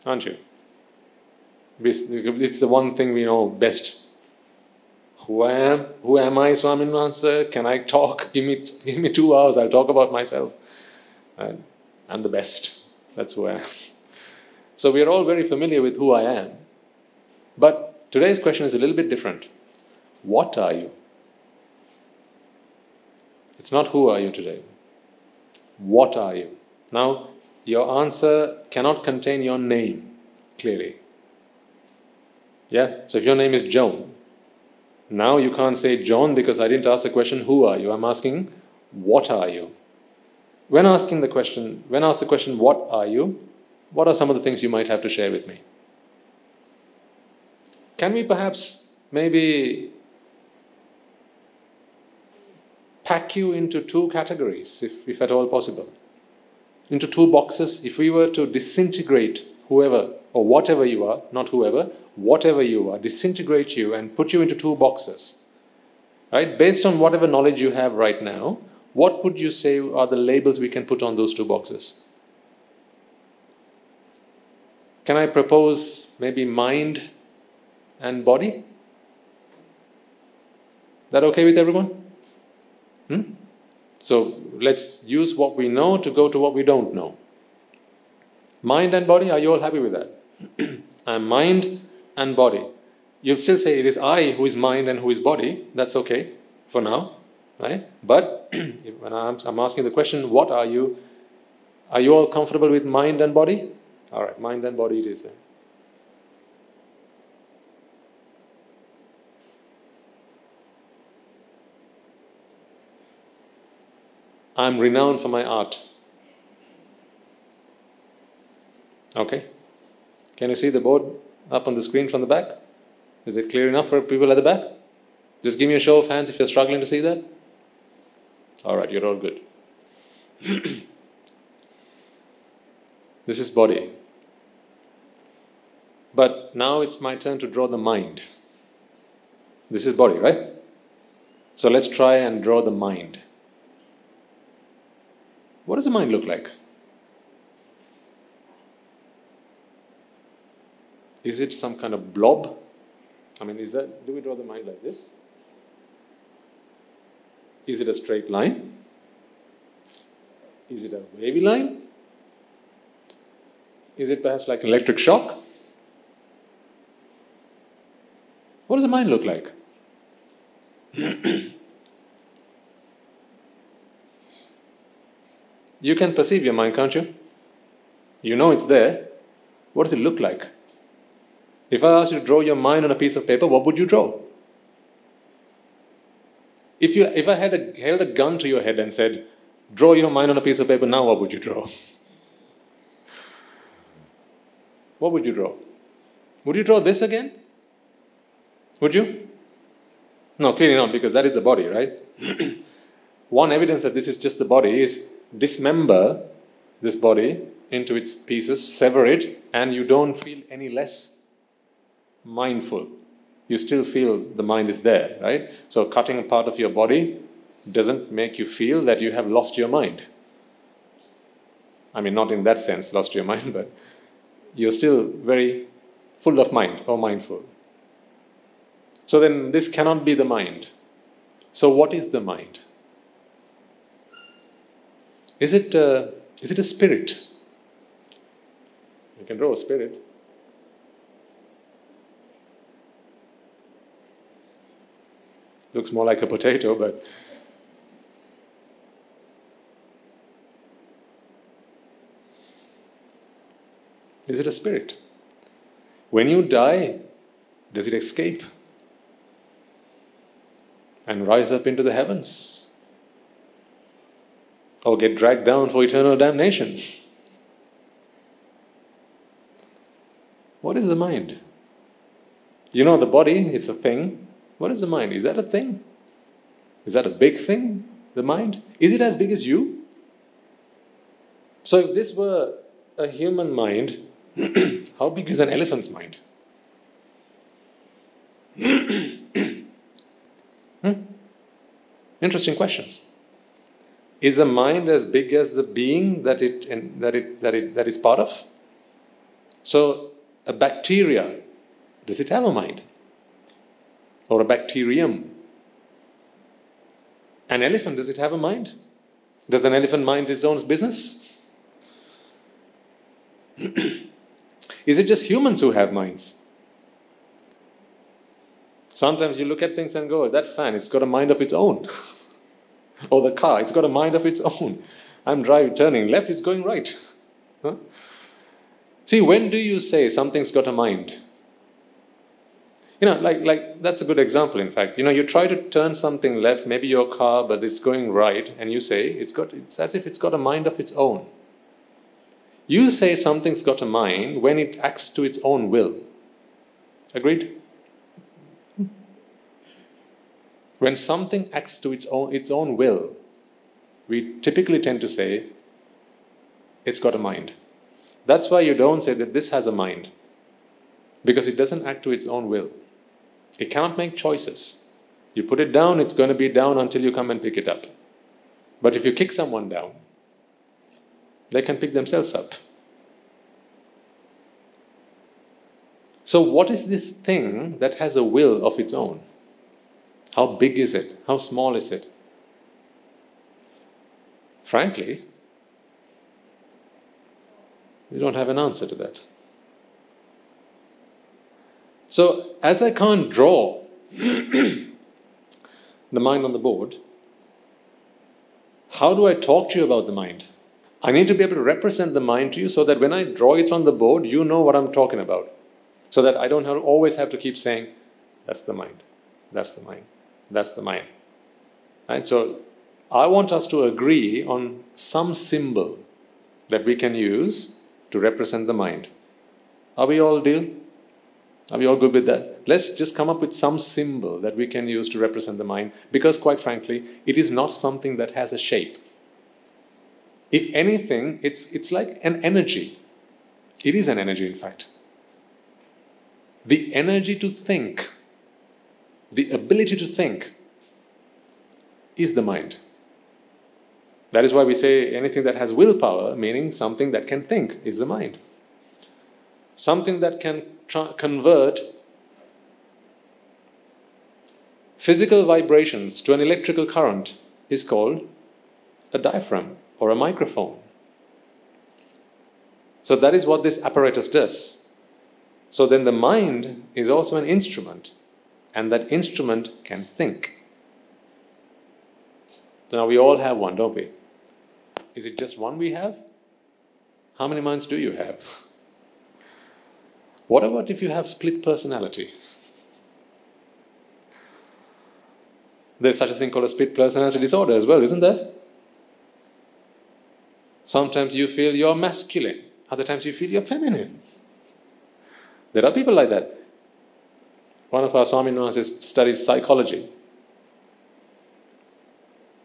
Aren't you? It's the one thing we know best. Who I am? Who am I, Swaminatha? Can I talk? Give me 2 hours, I'll talk about myself. I'm the best. That's who I am. So we are all very familiar with who I am. But today's question is a little bit different. What are you? It's not who are you today. What are you? Now, your answer cannot contain your name, clearly. Yeah? So if your name is John, now you can't say John because I didn't ask the question, who are you? I'm asking, what are you? When asked the question, what are you? What are some of the things you might have to share with me? Can we perhaps maybe pack you into 2 categories, if at all possible? Into 2 boxes. If we were to disintegrate whoever or whatever you are, not whoever, whatever you are, disintegrate you and put you into 2 boxes, right? Based on whatever knowledge you have right now, what would you say are the labels we can put on those 2 boxes? Can I propose maybe mind and body? That okay with everyone? So let's use what we know to go to what we don't know. Mind and body, are you all happy with that? I'm mind and body. You'll still say it is I who is mind and who is body. That's okay for now, right? But when I'm asking the question, what are you? Are you all comfortable with mind and body? All right, mind and body it is then. I'm renowned for my art. Okay. Can you see the board up on the screen from the back? Is it clear enough for people at the back? Just give me a show of hands if you're struggling to see that. All right, you're all good. This is body. But now it's my turn to draw the mind. This is body, right? So let's try and draw the mind. What does the mind look like? Is it some kind of blob? I mean, do we draw the mind like this? Is it a straight line? Is it a wavy line? Is it perhaps like an electric shock? What does the mind look like? You can perceive your mind, can't you? You know it's there. What does it look like? If I asked you to draw your mind on a piece of paper, what would you draw? If I held a gun to your head and said, draw your mind on a piece of paper now, what would you draw? What would you draw? Would you draw this again? Would you? No, clearly not, because that is the body, right? One evidence that this is just the body is dismember this body into its pieces, sever it, and you don't feel any less mindful. You still feel the mind is there, right? So cutting a part of your body doesn't make you feel that you have lost your mind. I mean, not in that sense, lost your mind, but you're still very full of mind or mindful. So then this cannot be the mind. So what is the mind? Is it a spirit? You can draw a spirit. Looks more like a potato, but is it a spirit? When you die, does it escape and rise up into the heavens? Or get dragged down for eternal damnation? What is the mind? You know, the body is a thing. What is the mind? Is that a thing? Is that a big thing, the mind? Is it as big as you? So if this were a human mind, how big is an elephant's mind? Interesting questions. Is the mind as big as the being that it is part of? So a bacteria, does it have a mind? Or a bacterium? An elephant, does it have a mind? Does an elephant mind its own business? Is it just humans who have minds? Sometimes you look at things and go, that fan, it's got a mind of its own. Or the car, it's got a mind of its own. I'm turning left, it's going right. Huh? See, when do you say something's got a mind? You know, like that's a good example, in fact. You know, you try to turn something left, maybe your car, but it's going right, and you say, it's as if it's got a mind of its own. You say something's got a mind when it acts to its own will. Agreed? When something acts to its own will, we typically tend to say, it's got a mind. That's why you don't say that this has a mind, because it doesn't act to its own will. It cannot make choices. You put it down, it's going to be down until you come and pick it up. But if you kick someone down, they can pick themselves up. So what is this thing that has a will of its own? How big is it? How small is it? Frankly, we don't have an answer to that. So, as I can't draw the mind on the board, how do I talk to you about the mind? I need to be able to represent the mind to you so that when I draw it on the board, you know what I'm talking about. So that I don't always have to keep saying, that's the mind, that's the mind, that's the mind. Right? So, I want us to agree on some symbol that we can use to represent the mind. Are we all deal? Are we all good with that? Let's just come up with some symbol that we can use to represent the mind, because quite frankly, it is not something that has a shape. If anything, it's like an energy. It is an energy, in fact. The energy to think, the ability to think, is the mind. That is why we say anything that has willpower, meaning something that can think, is the mind. Something that can convert physical vibrations to an electrical current is called a diaphragm or a microphone. So that is what this apparatus does. So then the mind is also an instrument, and that instrument can think. So now we all have one, don't we? Is it just one we have? How many minds do you have? What about if you have split personality? There's such a thing called a split personality disorder as well, isn't there? Sometimes you feel you're masculine, other times you feel you're feminine. There are people like that. One of our Swami Nuances studies psychology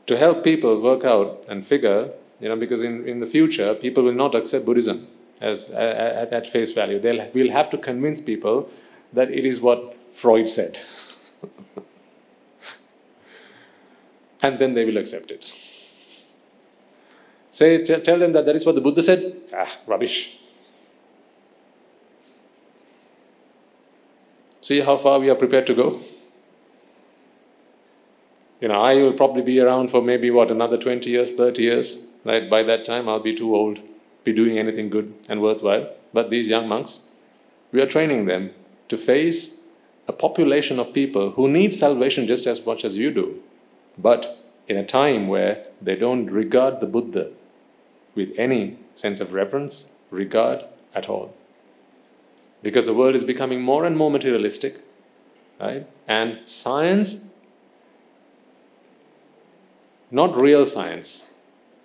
to help people work out and figure, because in the future people will not accept Buddhism as at face value. We'll have to convince people that it is what Freud said. And then they will accept it. Tell them that is what the Buddha said. Rubbish. See how far we are prepared to go? I will probably be around for maybe another 20 years, 30 years. Right? By that time I'll be too old to be doing anything good and worthwhile. But these young monks, we are training them to face a population of people who need salvation just as much as you do, but in a time where they don't regard the Buddha with any sense of reverence, regard at all. Because the world is becoming more and more materialistic, right? And science, not real science,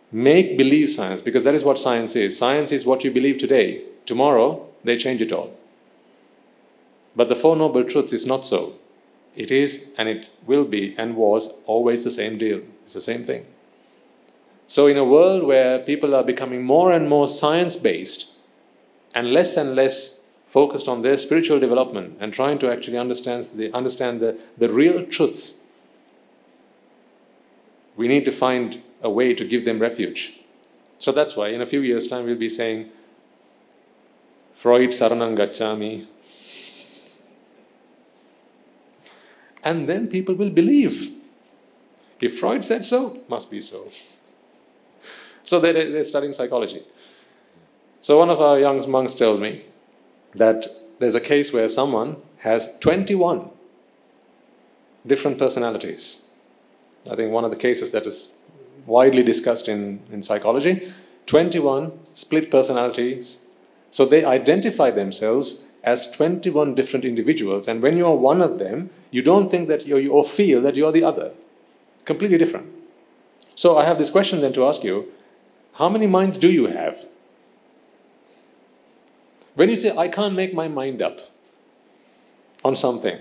make-believe science, because that is what science is. Science is what you believe today. Tomorrow, they change it all. But the Four Noble Truths is not so. It is, and it will be, and was always the same deal. It's the same thing. So in a world where people are becoming more and more science-based and less focused on their spiritual development and trying to actually understand the real truths, we need to find a way to give them refuge. So that's why in a few years' time we'll be saying, Freud saranam gacchami. And then people will believe. If Freud said so, must be so. So they're studying psychology. So one of our young monks told me that there's a case where someone has 21 different personalities. I think one of the cases that is widely discussed in psychology, 21 split personalities. So they identify themselves as 21 different individuals, and when you're one of them, you don't think that or feel that you're the other. Completely different. So I have this question then to ask you, how many minds do you have? When you say, I can't make my mind up on something,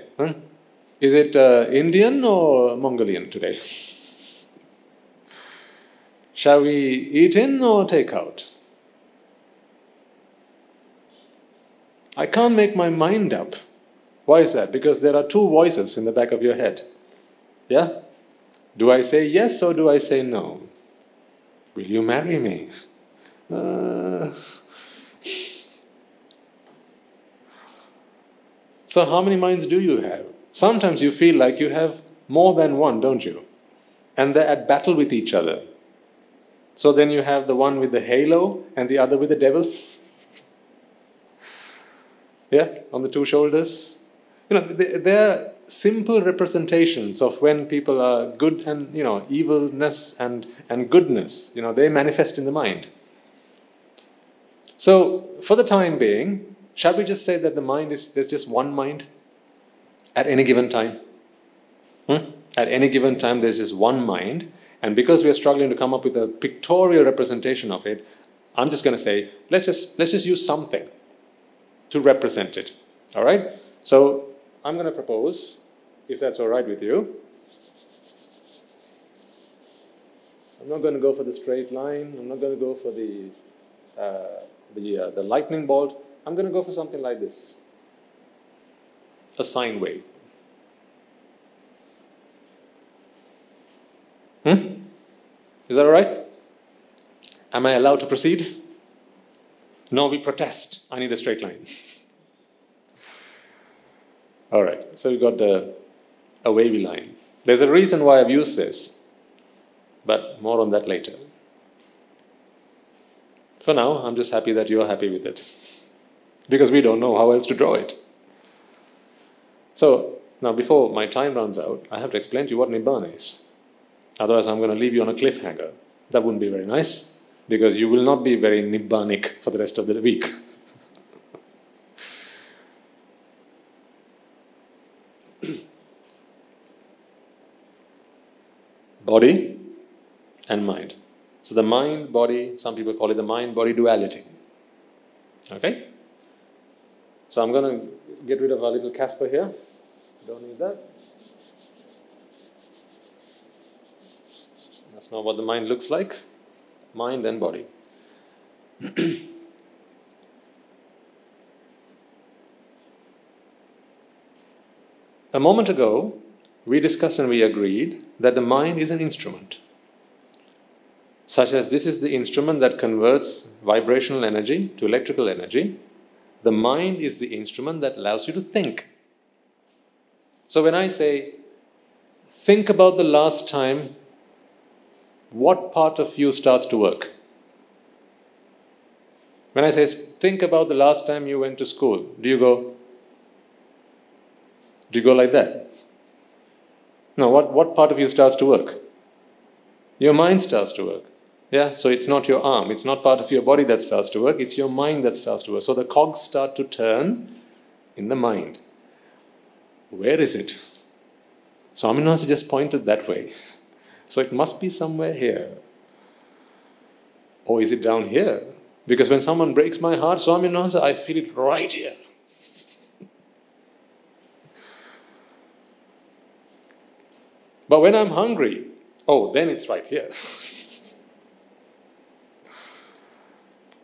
is it Indian or Mongolian today? Shall we eat in or take out? I can't make my mind up. Why is that? Because there are two voices in the back of your head. Yeah? Do I say yes or do I say no? Will you marry me? So how many minds do you have? Sometimes you feel like you have more than one, don't you? And they're at battle with each other. So then you have the one with the halo and the other with the devil. Yeah, on the two shoulders. They're simple representations of when people are good and, evilness and goodness. They manifest in the mind. So, for the time being, shall we just say that there's just one mind at any given time? At any given time, there's just one mind. And because we are struggling to come up with a pictorial representation of it, I'm just going to say, let's just use something to represent it. All right? So, I'm going to propose, if that's all right with you. I'm not going to go for the straight line. I'm not going to go for the lightning bolt. I'm going to go for something like this. A sine wave. Is that all right? Am I allowed to proceed? No, we protest. I need a straight line. All right, so we've got a wavy line. There's a reason why I've used this, but more on that later. For now, I'm just happy that you're happy with it, because we don't know how else to draw it. So, now before my time runs out, I have to explain to you what Nibbāna is. Otherwise, I'm going to leave you on a cliffhanger. That wouldn't be very nice, because you will not be very Nibbānic for the rest of the week. Body and mind. So the mind-body, some people call it the mind-body duality. Okay? So I'm going to get rid of our little Casper here. Don't need that. That's not what the mind looks like. Mind and body. A moment ago, we discussed and we agreed that the mind is an instrument. Such as this is the instrument that converts vibrational energy to electrical energy. The mind is the instrument that allows you to think. So when I say, think about the last time, what part of you starts to work? When I say, think about the last time you went to school, do you go like that? No, what part of you starts to work? Your mind starts to work. Yeah, so it's not your arm, it's not part of your body that starts to work, it's your mind that starts to work. So the cogs start to turn in the mind. Where is it? Swaminatha just pointed that way. So it must be somewhere here. Or is it down here? Because when someone breaks my heart, Swaminatha, I feel it right here. But when I'm hungry, then it's right here.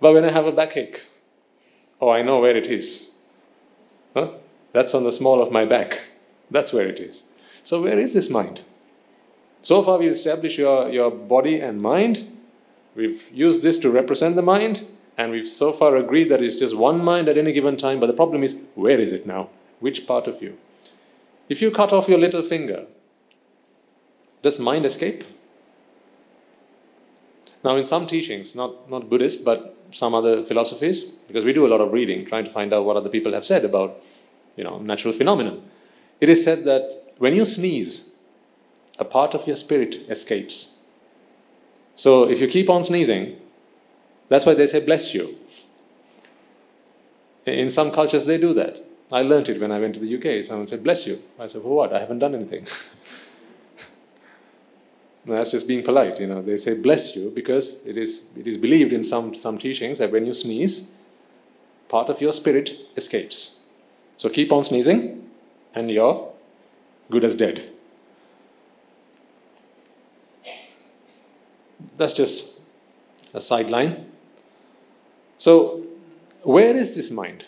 But when I have a backache, I know where it is. That's on the small of my back. That's where it is. So where is this mind? So far we've established your body and mind. We've used this to represent the mind. And we've so far agreed that it's just one mind at any given time. But the problem is, where is it now? Which part of you? If you cut off your little finger, does mind escape? Now in some teachings, not Buddhist, but some other philosophies, because we do a lot of reading, trying to find out what other people have said about, natural phenomena. It is said that when you sneeze, a part of your spirit escapes. So if you keep on sneezing, that's why they say bless you. In some cultures they do that. I learnt it when I went to the UK. Someone said bless you. I said, for what? I haven't done anything. No, that's just being polite, They say bless you because it is believed in some teachings that when you sneeze, part of your spirit escapes. So keep on sneezing and you're good as dead. That's just a sideline. So where is this mind?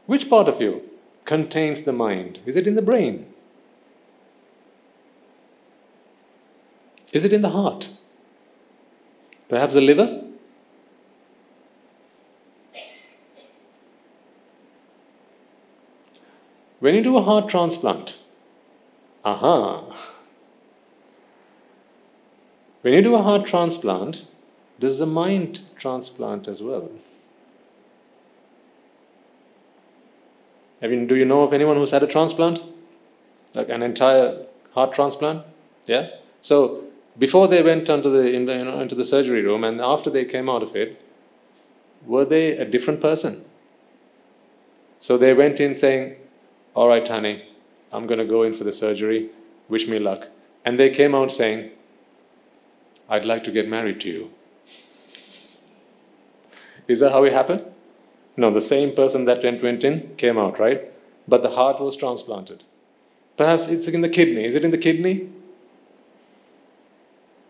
Which part of you contains the mind? Is it in the brain? Is it in the heart? Perhaps the liver? When you do a heart transplant, When you do a heart transplant, this is a mind transplant as well. Do you know of anyone who's had a transplant? Like an entire heart transplant? Yeah? So, before they went into the surgery room and after they came out of it, were they a different person? So they went in saying, "All right, honey, I'm going to go in for the surgery. Wish me luck." And they came out saying, "I'd like to get married to you." Is that how it happened? No, the same person that went in came out, right? But the heart was transplanted. Perhaps it's in the kidney. Is it in the kidney?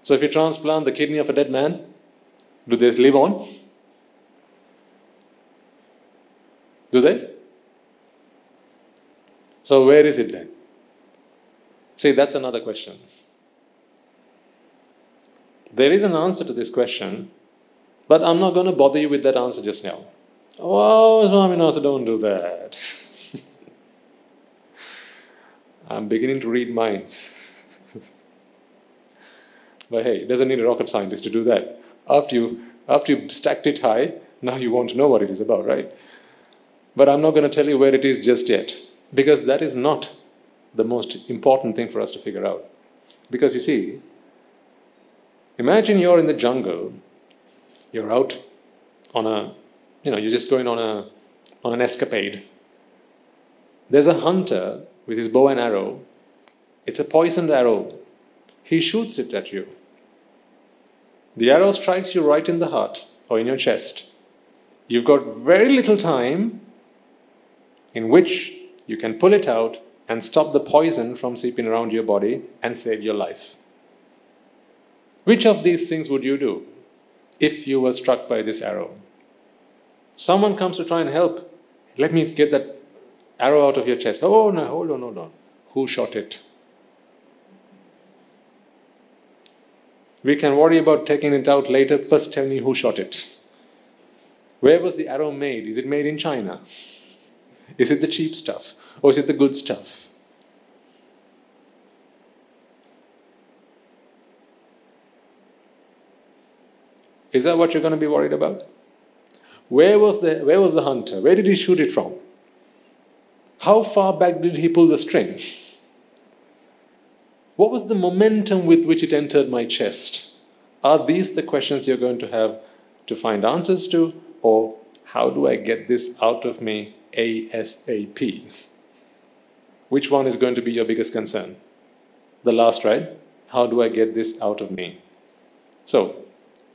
So if you transplant the kidney of a dead man, do they live on? Do they? So where is it then? See, that's another question. There is an answer to this question, but I'm not going to bother you with that answer just now. Oh, Swaminatha, don't do that. I'm beginning to read minds. But hey, it doesn't need a rocket scientist to do that. After you stacked it high, now you want to know what it is about, right? But I'm not going to tell you where it is just yet, because that is not the most important thing for us to figure out. Because you see, imagine you're in the jungle, you're out on you're just going on an escapade. There's a hunter with his bow and arrow. It's a poisoned arrow. He shoots it at you. The arrow strikes you right in the heart or in your chest. You've got very little time in which you can pull it out and stop the poison from seeping around your body and save your life. Which of these things would you do if you were struck by this arrow? Someone comes to try and help. Let me get that arrow out of your chest. Oh no, hold on. Who shot it? We can worry about taking it out later. First tell me who shot it. Where was the arrow made? Is it made in China? Is it the cheap stuff? Or is it the good stuff? Is that what you're going to be worried about? Where was the hunter? Where did he shoot it from? How far back did he pull the string? What was the momentum with which it entered my chest? Are these the questions you're going to have to find answers to? Or how do I get this out of me ASAP? Which one is going to be your biggest concern? The last, right? How do I get this out of me? So,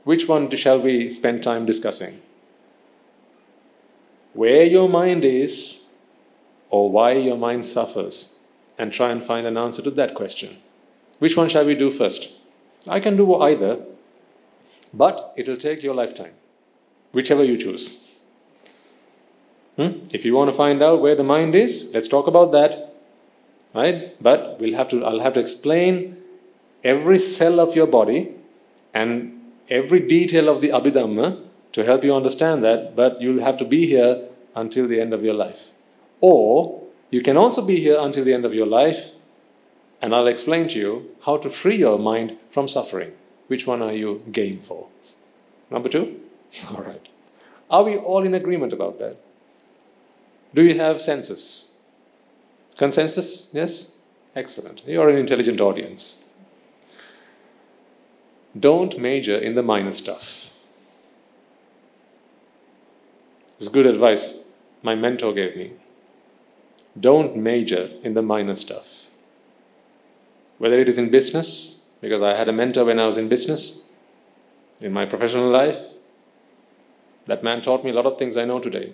which one shall we spend time discussing? Where your mind is, or why your mind suffers, and try and find an answer to that question. Which one shall we do first? I can do either, but it'll take your lifetime, whichever you choose. If you want to find out where the mind is, let's talk about that, right? But I'll have to explain every cell of your body and every detail of the Abhidhamma to help you understand that, but you'll have to be here until the end of your life. Or you can also be here until the end of your life, and I'll explain to you how to free your mind from suffering. Which one are you game for? Number 2? All right. Are we all in agreement about that? Do you have senses? Consensus? Yes? Excellent. You're an intelligent audience. Don't major in the minor stuff. It's good advice my mentor gave me. Don't major in the minor stuff. Whether it is in business, because I had a mentor when I was in business, in my professional life, that man taught me a lot of things I know today.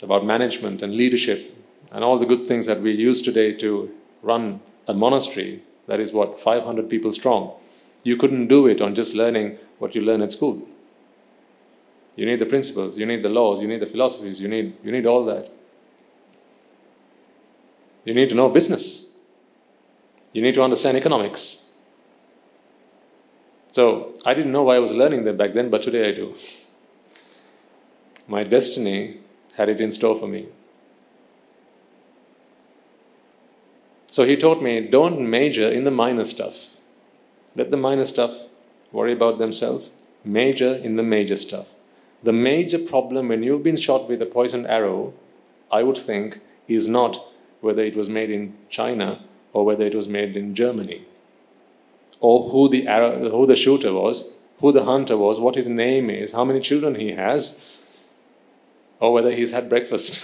About management and leadership and all the good things that we use today to run a monastery that is 500 people strong. You couldn't do it on just learning what you learn at school. You need the principles, you need the laws, you need the philosophies, you need all that. You need to know business. You need to understand economics. So, I didn't know why I was learning that back then, but today I do. My destiny had it in store for me. So he taught me, don't major in the minor stuff. Let the minor stuff worry about themselves. Major in the major stuff. The major problem when you've been shot with a poisoned arrow, I would think, is not whether it was made in China or whether it was made in Germany, or who the shooter was, who the hunter was, what his name is, how many children he has, or whether he's had breakfast.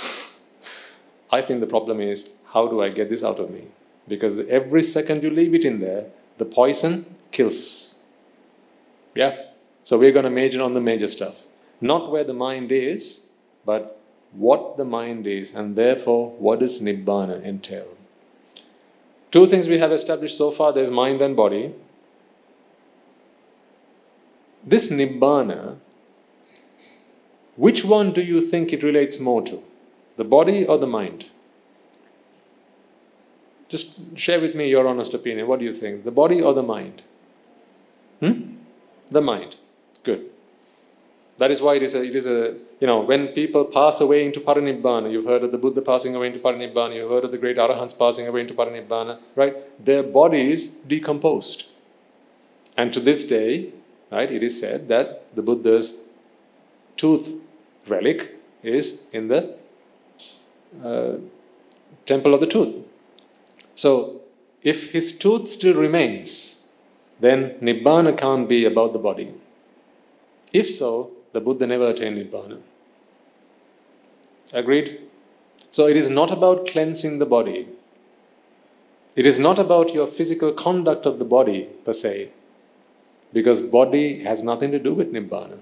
I think the problem is, how do I get this out of me? Because every second you leave it in there, the poison kills. Yeah? So we're going to major on the major stuff. Not where the mind is, but what the mind is, and therefore what does Nibbāna entail? Two things we have established so far, there's mind and body. This Nibbāna, which one do you think it relates more to? The body or the mind? Just share with me your honest opinion. What do you think? The body or the mind? The mind. Good. That is why it is a when people pass away into Parinibbāna, you've heard of the Buddha passing away into Parinibbāna, you've heard of the great Arahants passing away into Parinibbāna, right? Their bodies decomposed. And to this day, right, it is said that the Buddha's tooth relic is in the temple of the tooth. So, if his tooth still remains, then Nibbāna can't be about the body. If so, the Buddha never attained Nibbāna. Agreed? So it is not about cleansing the body. It is not about your physical conduct of the body per se, because body has nothing to do with Nibbāna.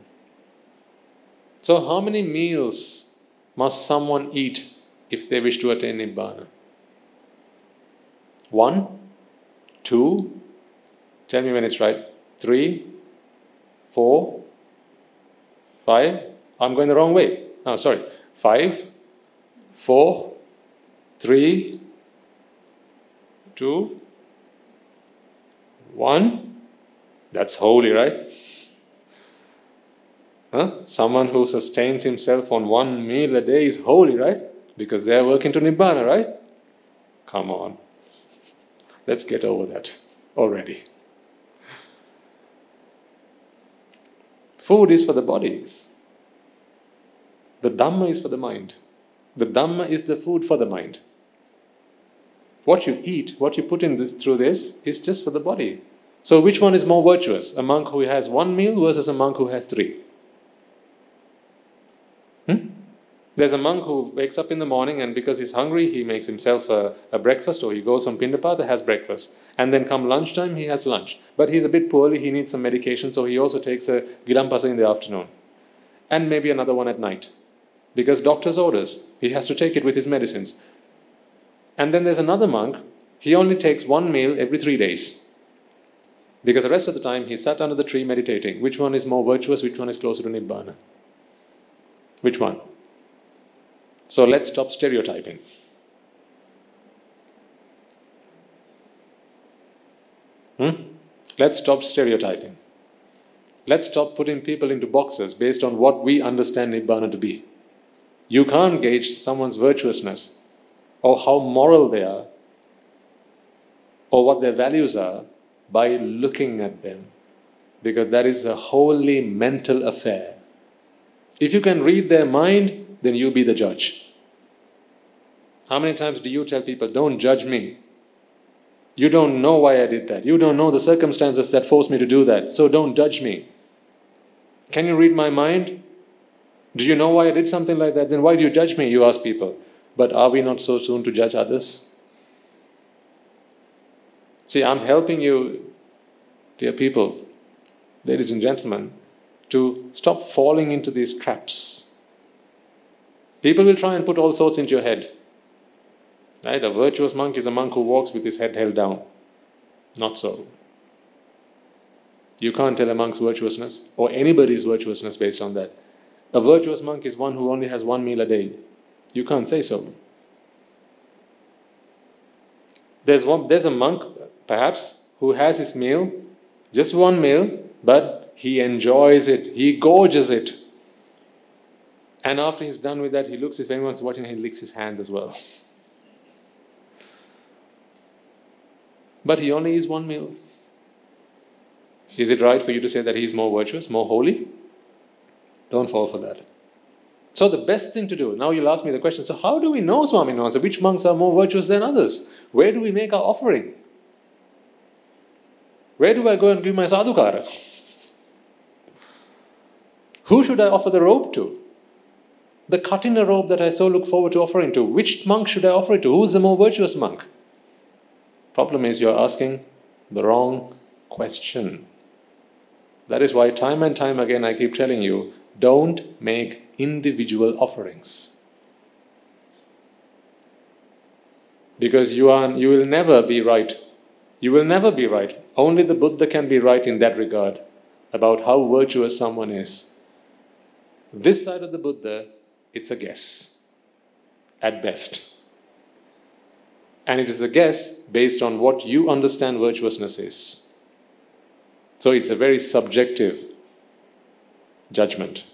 So how many meals must someone eat if they wish to attain Nibbāna? 1, 2, tell me when it's right, 3, 4, 5, I'm going the wrong way. Oh, sorry. 5, 4, 3, 2, 1. That's holy, right? Someone who sustains himself on 1 meal a day is holy, right? Because they are working to Nibbāna, right? Come on. Let's get over that already. Food is for the body. The dhamma is for the mind. The dhamma is the food for the mind. What you eat, what you put in through this, is just for the body. So which one is more virtuous? A monk who has 1 meal versus a monk who has 3? There's a monk who wakes up in the morning and because he's hungry, he makes himself a breakfast, or he goes on Pindapata, has breakfast. And then come lunchtime, he has lunch. But he's a bit poorly, he needs some medication, so he also takes a gilampasa in the afternoon. And maybe another one at night. Because doctor's orders, he has to take it with his medicines. And then there's another monk, he only takes 1 meal every 3 days. Because the rest of the time, he sat under the tree meditating. Which one is more virtuous, which one is closer to Nibbāna? Which one? So let's stop stereotyping. Let's stop stereotyping. Let's stop putting people into boxes based on what we understand Nibbāna to be. You can't gauge someone's virtuousness or how moral they are or what their values are by looking at them, because that is a wholly mental affair. If you can read their mind, then you be the judge. How many times do you tell people, don't judge me? You don't know why I did that. You don't know the circumstances that forced me to do that. So don't judge me. Can you read my mind? Do you know why I did something like that? Then why do you judge me? You ask people. But are we not so soon to judge others? See, I'm helping you, dear people, ladies and gentlemen, to stop falling into these traps. People will try and put all sorts into your head. Right? A virtuous monk is a monk who walks with his head held down. Not so. You can't tell a monk's virtuousness or anybody's virtuousness based on that. A virtuous monk is one who only has 1 meal a day. You can't say so. There's a monk, perhaps, who has his meal, just 1 meal, but he enjoys it, he gorges it. And after he's done with that, he looks, if anyone's watching, he licks his hands as well. but he only eats one meal. Is it right for you to say that he is more virtuous, more holy? Don't fall for that. So the best thing to do, now you'll ask me the question, so how do we know, Swami Namaste, which monks are more virtuous than others? Where do we make our offering? Where do I go and give my sadhukara? Who should I offer the robe to? The Katina robe that I so look forward to offering to, which monk should I offer it to? Who is the more virtuous monk? Problem is you're asking the wrong question. That is why time and time again I keep telling you, don't make individual offerings. Because you will never be right. You will never be right. Only the Buddha can be right in that regard, about how virtuous someone is. This side of the Buddha, it's a guess, at best. And it is a guess based on what you understand virtuousness is. So it's a very subjective judgment.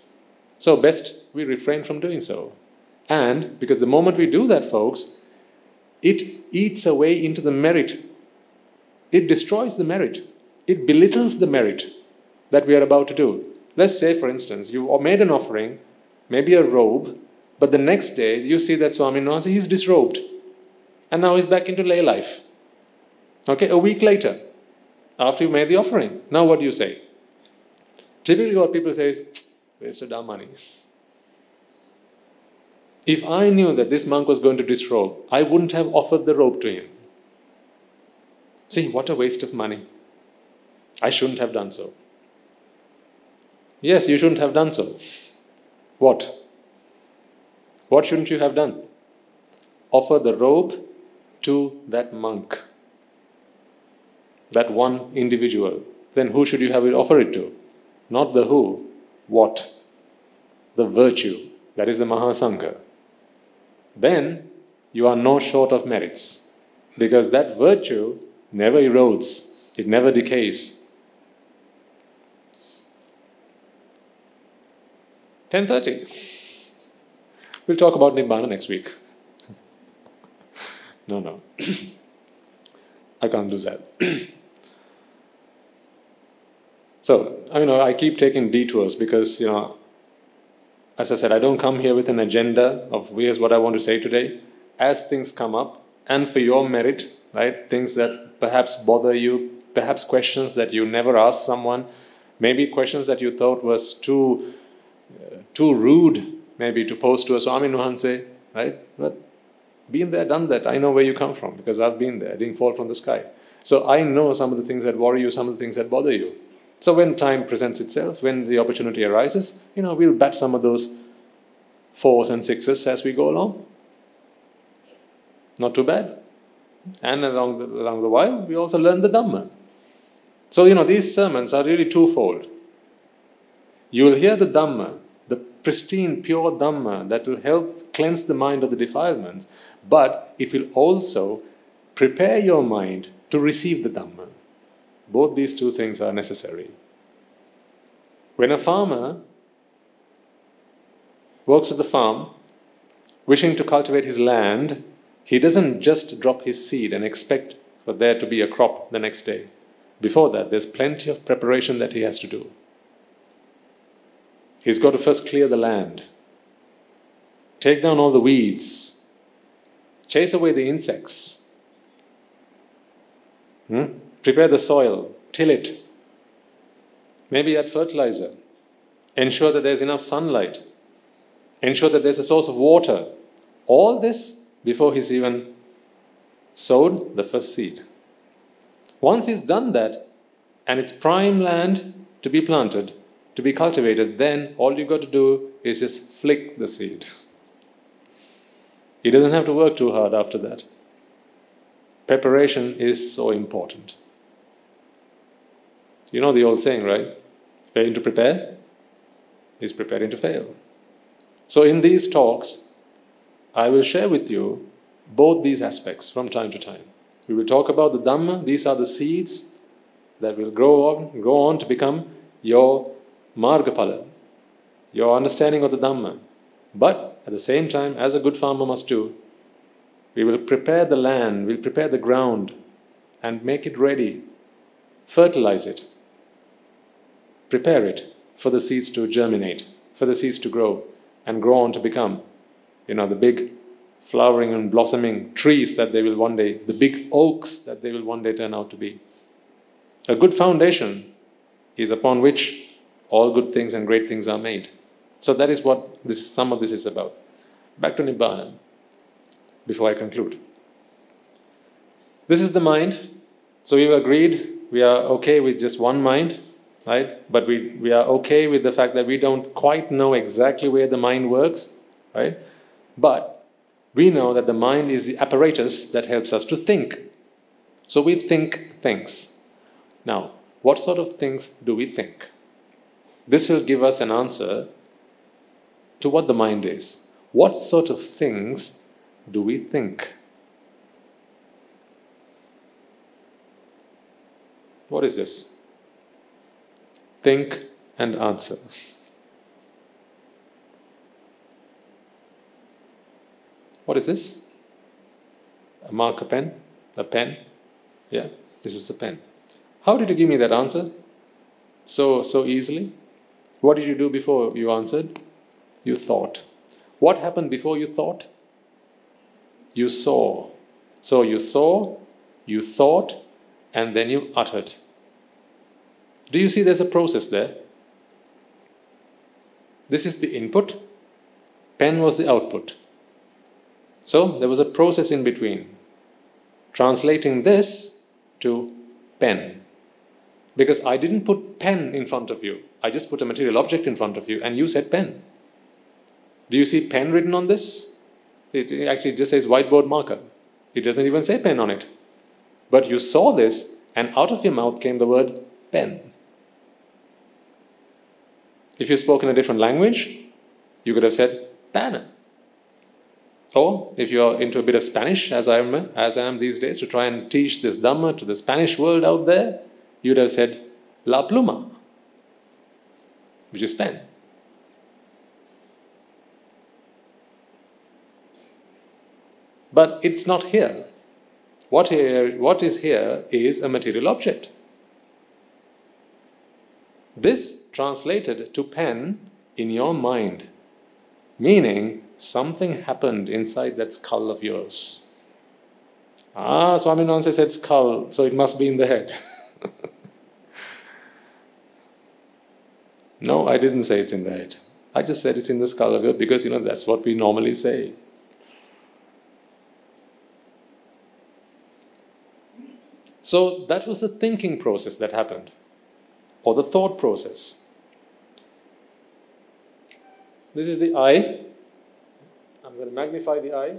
So best we refrain from doing so. And because the moment we do that, folks, it eats away into the merit. It destroys the merit. It belittles the merit that we are about to do. Let's say, for instance, you made an offering, maybe a robe, but the next day you see that Swami Namaste, he's disrobed. And now he's back into lay life. Okay, a week later, after you made the offering, now what do you say? Typically what people say is, wasted our money. If I knew that this monk was going to disrobe, I wouldn't have offered the robe to him. See, what a waste of money. I shouldn't have done so. Yes, you shouldn't have done so. What? What shouldn't you have done? Offer the robe to that monk, that one individual. Then who should you have it offer it to? Not the who, what? The virtue, that is the Mahasangha. Then you are no short of merits, because that virtue never erodes, it never decays. 10:30. We'll talk about Nibbāna next week. No. I can't do that. So, I keep taking detours because, as I said, I don't come here with an agenda of here's what I want to say today. As things come up, and for your merit, right, things that perhaps bother you, perhaps questions that you never asked someone, maybe questions that you thought was too rude, maybe to pose to a Swami Namaste, right? But been there, done that. I know where you come from because I've been there. I didn't fall from the sky. So I know some of the things that worry you, some of the things that bother you. So when time presents itself, when the opportunity arises, we'll bat some of those 4s and 6s as we go along. Not too bad. And along the while, we also learn the dhamma. So, these sermons are really twofold. You will hear the dhamma, the pristine, pure dhamma that will help cleanse the mind of the defilements, but it will also prepare your mind to receive the dhamma. Both these two things are necessary. When a farmer works at the farm, wishing to cultivate his land, he doesn't just drop his seed and expect for there to be a crop the next day. Before that, there's plenty of preparation that he has to do. He's got to first clear the land, take down all the weeds, chase away the insects, prepare the soil, till it, maybe add fertilizer, ensure that there's enough sunlight, ensure that there's a source of water. All this before he's even sowed the first seed. Once he's done that, and it's prime land to be planted, to be cultivated, then all you've got to do is just flick the seed. He doesn't have to work too hard after that. Preparation is so important. You know the old saying, right? Failing to prepare is preparing to fail. So in these talks, I will share with you both these aspects from time to time. We will talk about the Dhamma. These are the seeds that will grow on to become your Margapala, your understanding of the Dhamma. But at the same time, as a good farmer must do, we will prepare the land, we'll prepare the ground, and make it ready, fertilize it, prepare it for the seeds to germinate, for the seeds to grow and grow on to become, the big flowering and blossoming trees that they will one day, the big oaks that they will one day turn out to be. A good foundation is upon which all good things and great things are made. So that is what some of this is about. Back to Nibbāna, before I conclude. This is the mind. So we've agreed we are okay with just one mind, right? But we are okay with the fact that we don't quite know exactly where the mind works, right? But we know that the mind is the apparatus that helps us to think. So we think things. Now, what sort of things do we think? This will give us an answer to what the mind is. What sort of things do we think? What is this? Think and answer. What is this? A marker pen? A pen? Yeah, this is the pen. How did you give me that answer? So easily? What did you do before you answered? You thought. What happened before you thought? You saw. So you saw, you thought, and then you uttered. Do you see there's a process there? This is the input. Pen was the output. So there was a process in between. Translating this to pen. Because I didn't put pen in front of you. I just put a material object in front of you and you said pen. Do you see pen written on this? It actually just says whiteboard marker. It doesn't even say pen on it. But you saw this and out of your mouth came the word pen. If you spoke in a different language, you could have said pana. Or if you're into a bit of Spanish, as I am these days, to try and teach this dhamma to the Spanish world out there, you'd have said la pluma, which is pen. But it's not here. What is here is a material object. This translated to pen in your mind, meaning something happened inside that skull of yours. Swaminathan said skull, so it must be in the head. No, I didn't say it's in the head. I just said it's in the skull of yours because, that's what we normally say. So that was the thinking process that happened, or the thought process. This is the eye. I'm going to magnify the eye.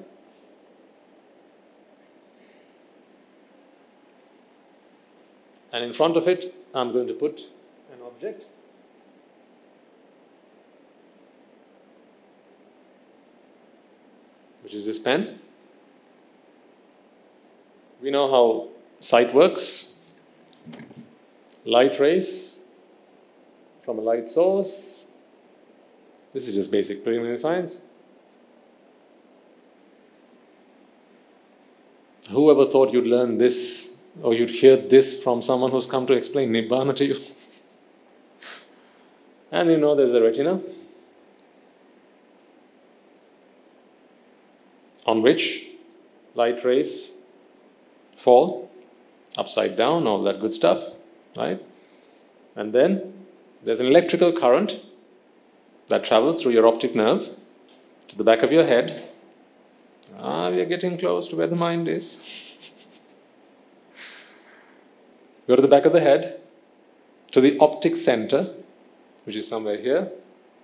And in front of it, I'm going to put an object. Which is this pen. We know how sight works. Light rays from a light source. This is just basic preliminary science. Whoever thought you'd learn this or you'd hear this from someone who's come to explain Nibbāna to you? And there's a retina on which light rays fall upside down, all that good stuff, right? And then there's an electrical current that travels through your optic nerve to the back of your head. We are getting close to where the mind is. Go to the back of the head, to the optic center, which is somewhere here,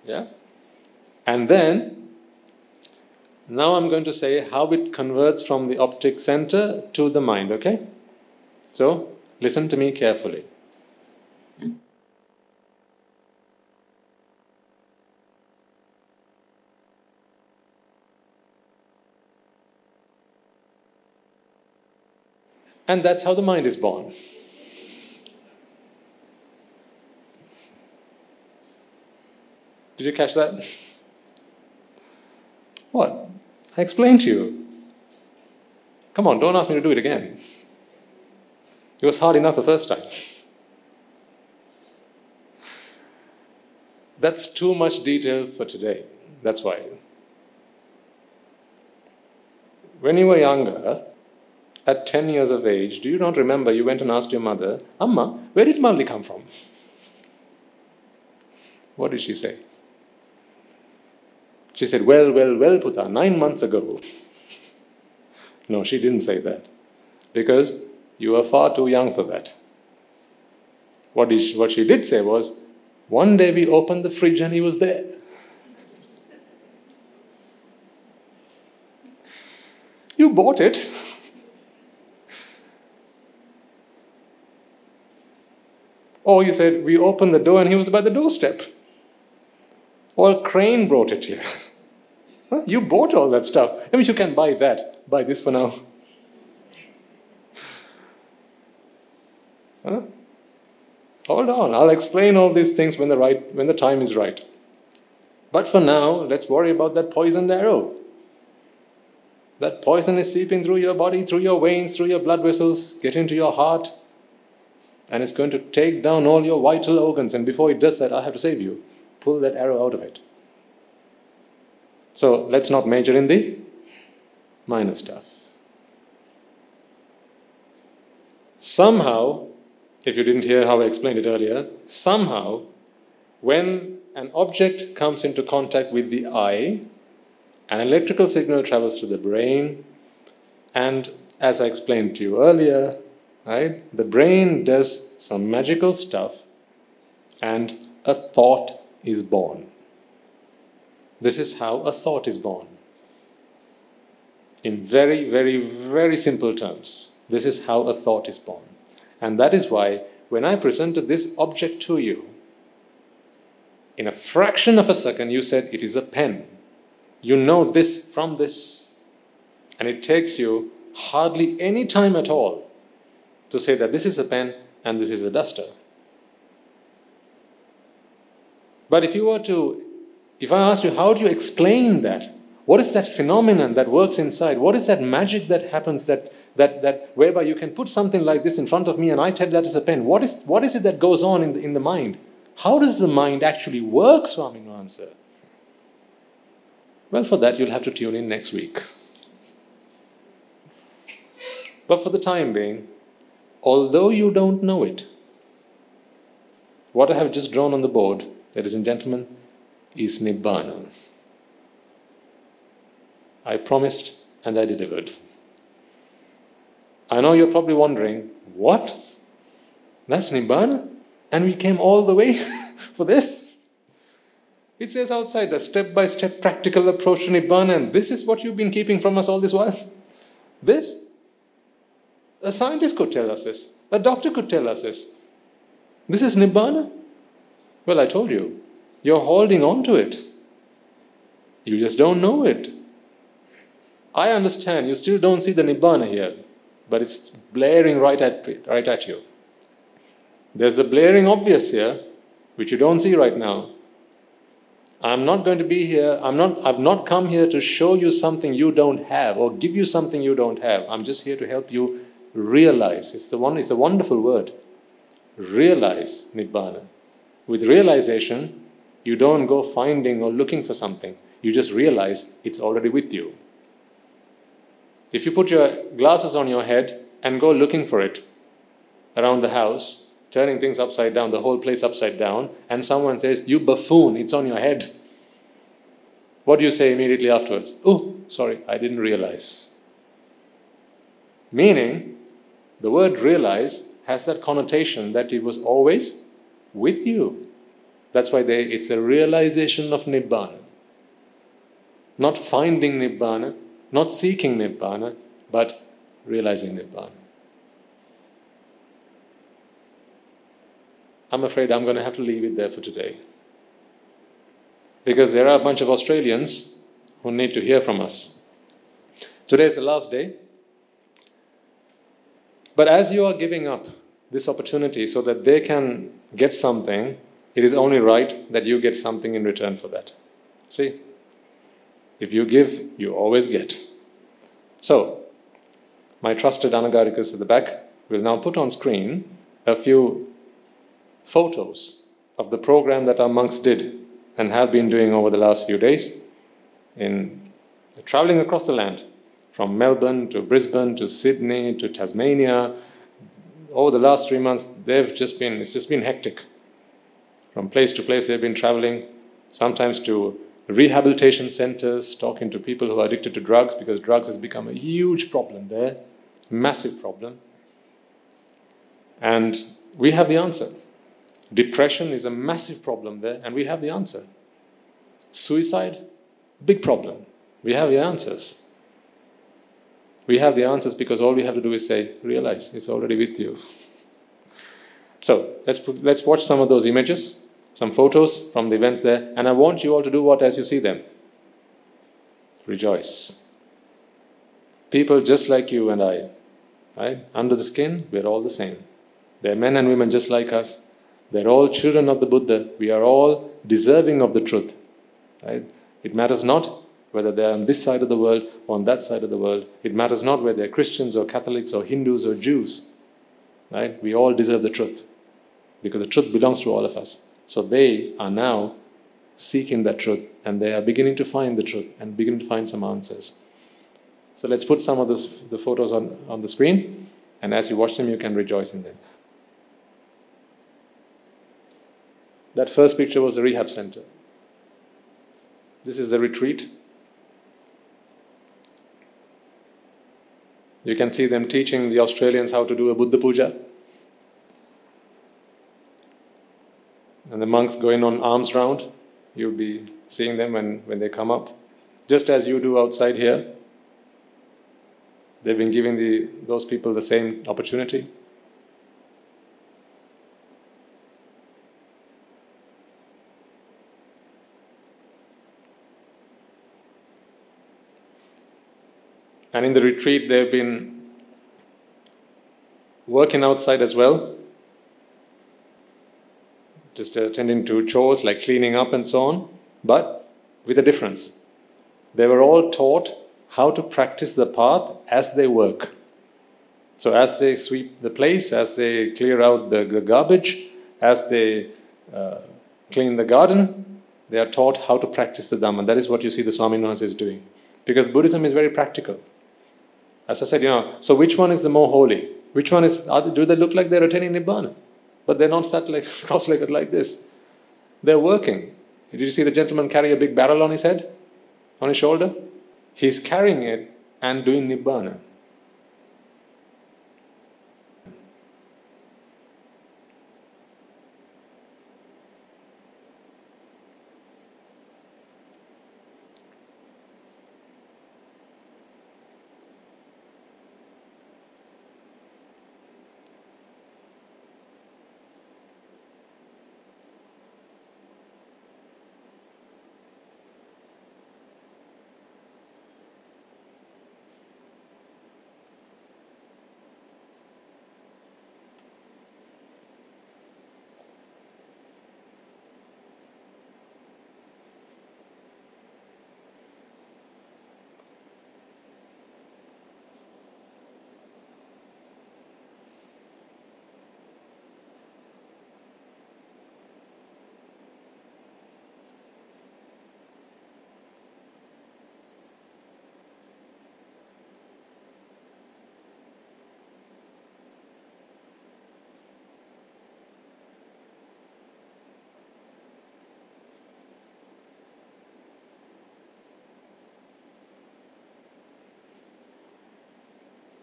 yeah? And then, now I'm going to say how it converts from the optic center to the mind, okay? So, listen to me carefully. And that's how the mind is born. Did you catch that? What? I explained to you. Come on, don't ask me to do it again. It was hard enough the first time. That's too much detail for today. That's why. When you were younger, at 10 years of age, do you not remember you went and asked your mother, Amma, where did Malli come from? What did she say? She said, well, Puta, 9 months ago. No, she didn't say that. Because you were far too young for that. What she did say was, one day we opened the fridge and he was there. You bought it. Or you said, we opened the door and he was by the doorstep. Or a crane brought it here. Huh? You bought all that stuff. I mean, you can buy that. Buy this for now. Huh? Hold on, I'll explain all these things when the time is right. But for now, let's worry about that poisoned arrow. That poison is seeping through your body, through your veins, through your blood vessels, get into your heart, and it's going to take down all your vital organs. And before it does that, I have to save you. Pull that arrow out of it. So let's not major in the minor stuff. Somehow, if you didn't hear how I explained it earlier, somehow, when an object comes into contact with the eye, an electrical signal travels to the brain, and as I explained to you earlier, right, the brain does some magical stuff, and a thought is born. This is how a thought is born. In very, very, very simple terms, this is how a thought is born. And that is why, when I presented this object to you, in a fraction of a second, you said, it is a pen. You know this from this. And it takes you hardly any time at all to say that this is a pen and this is a duster. But if I asked you, how do you explain that? What is that phenomenon that works inside? What is that magic that happens that whereby you can put something like this in front of me and I tell that is a pen? What is it that goes on in the mind? How does the mind actually work, Swami no answer? Well, for that you'll have to tune in next week. But for the time being, although you don't know it, what I have just drawn on the board, ladies and gentlemen, is Nibbāna. I promised and I delivered. I know you're probably wondering, what? That's Nibbāna? And we came all the way for this? It says outside, a step-by-step practical approach to Nibbāna, and this is what you've been keeping from us all this while? This? A scientist could tell us this. A doctor could tell us this. This is Nibbāna? Well, I told you, you're holding on to it. You just don't know it. I understand you still don't see the Nibbāna here, but it's blaring right at you. There's the blaring obvious here, which you don't see right now. I'm not going to be here, I've not come here to show you something you don't have or give you something you don't have. I'm just here to help you realize. It's a wonderful word. Realize Nibbāna. With realization, you don't go finding or looking for something. You just realize it's already with you. If you put your glasses on your head and go looking for it around the house, turning things upside down, the whole place upside down, and someone says, you buffoon, it's on your head. What do you say immediately afterwards? Oh, sorry, I didn't realize. Meaning, the word realize has that connotation that it was always with you. That's why it's a realization of Nibbāna. Not finding Nibbāna, not seeking Nibbāna, but realizing Nibbāna. I'm afraid I'm going to have to leave it there for today. Because there are a bunch of Australians who need to hear from us. Today is the last day. But as you are giving up this opportunity so that they can get something, it is only right that you get something in return for that. See? If you give, you always get. So, my trusted Anagarikas at the back, will now put on screen a few photos of the program that our monks did and have been doing over the last few days in traveling across the land, from Melbourne to Brisbane to Sydney to Tasmania. Over the last 3 months, it's just been hectic. From place to place, they've been traveling, sometimes to rehabilitation centers, talking to people who are addicted to drugs, because drugs has become a huge problem there, massive problem. And we have the answer. Depression is a massive problem there, and we have the answer. Suicide, big problem. We have the answers. We have the answers because all we have to do is say, realize it's already with you. So let's watch some of those images, some photos from the events there, and I want you all to do what as you see them. Rejoice. People just like you and I, right? Under the skin, we're all the same. They're men and women just like us. They're all children of the Buddha. We are all deserving of the truth, right? It matters not whether they're on this side of the world or on that side of the world. It matters not whether they're Christians or Catholics or Hindus or Jews, right? We all deserve the truth, because the truth belongs to all of us. So they are now seeking that truth, and they are beginning to find the truth and beginning to find some answers. So let's put some of the photos on the screen, and as you watch them, you can rejoice in them. That first picture was the rehab center. This is the retreat. You can see them teaching the Australians how to do a Buddha puja. And the monks going on alms round. You'll be seeing them when they come up. Just as you do outside here. They've been giving those people the same opportunity. And in the retreat, they've been working outside as well, just attending to chores like cleaning up and so on, but with a difference. They were all taught how to practice the path as they work. So as they sweep the place, as they clear out the garbage, as they clean the garden, they are taught how to practice the dhamma. That is what you see the Swaminatha is doing. Because Buddhism is very practical. As I said, so which one is the more holy? Which one is, do they look like they're attaining Nibbāna? But they're not sat like cross-legged like this. They're working. Did you see the gentleman carry a big barrel on his head? On his shoulder? He's carrying it and doing Nibbāna.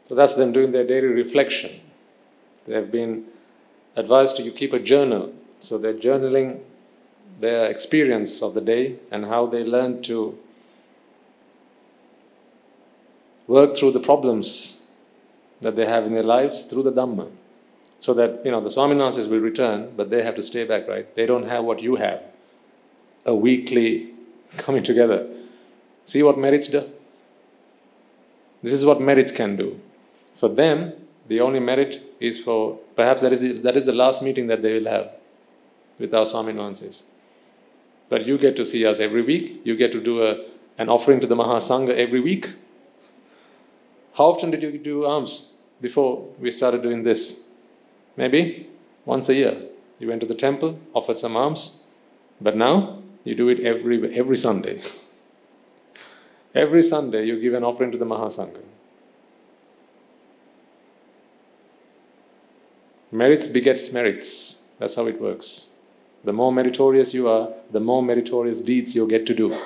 So that's them doing their daily reflection. They have been advised to keep a journal. So they're journaling their experience of the day and how they learn to work through the problems that they have in their lives through the dhamma. So that, the Swaminathas will return, but they have to stay back, right? They don't have what you have. A weekly coming together. See what merits do? This is what merits can do. For them, the only merit is for, perhaps that is the last meeting that they will have with our Swaminathas. But you get to see us every week. You get to do an offering to the Mahasangha every week. How often did you do alms before we started doing this? Maybe once a year. You went to the temple, offered some alms, but now you do it every Sunday. Every Sunday you give an offering to the Mahasangha. Merits begets merits. That's how it works. The more meritorious you are, the more meritorious deeds you get to do.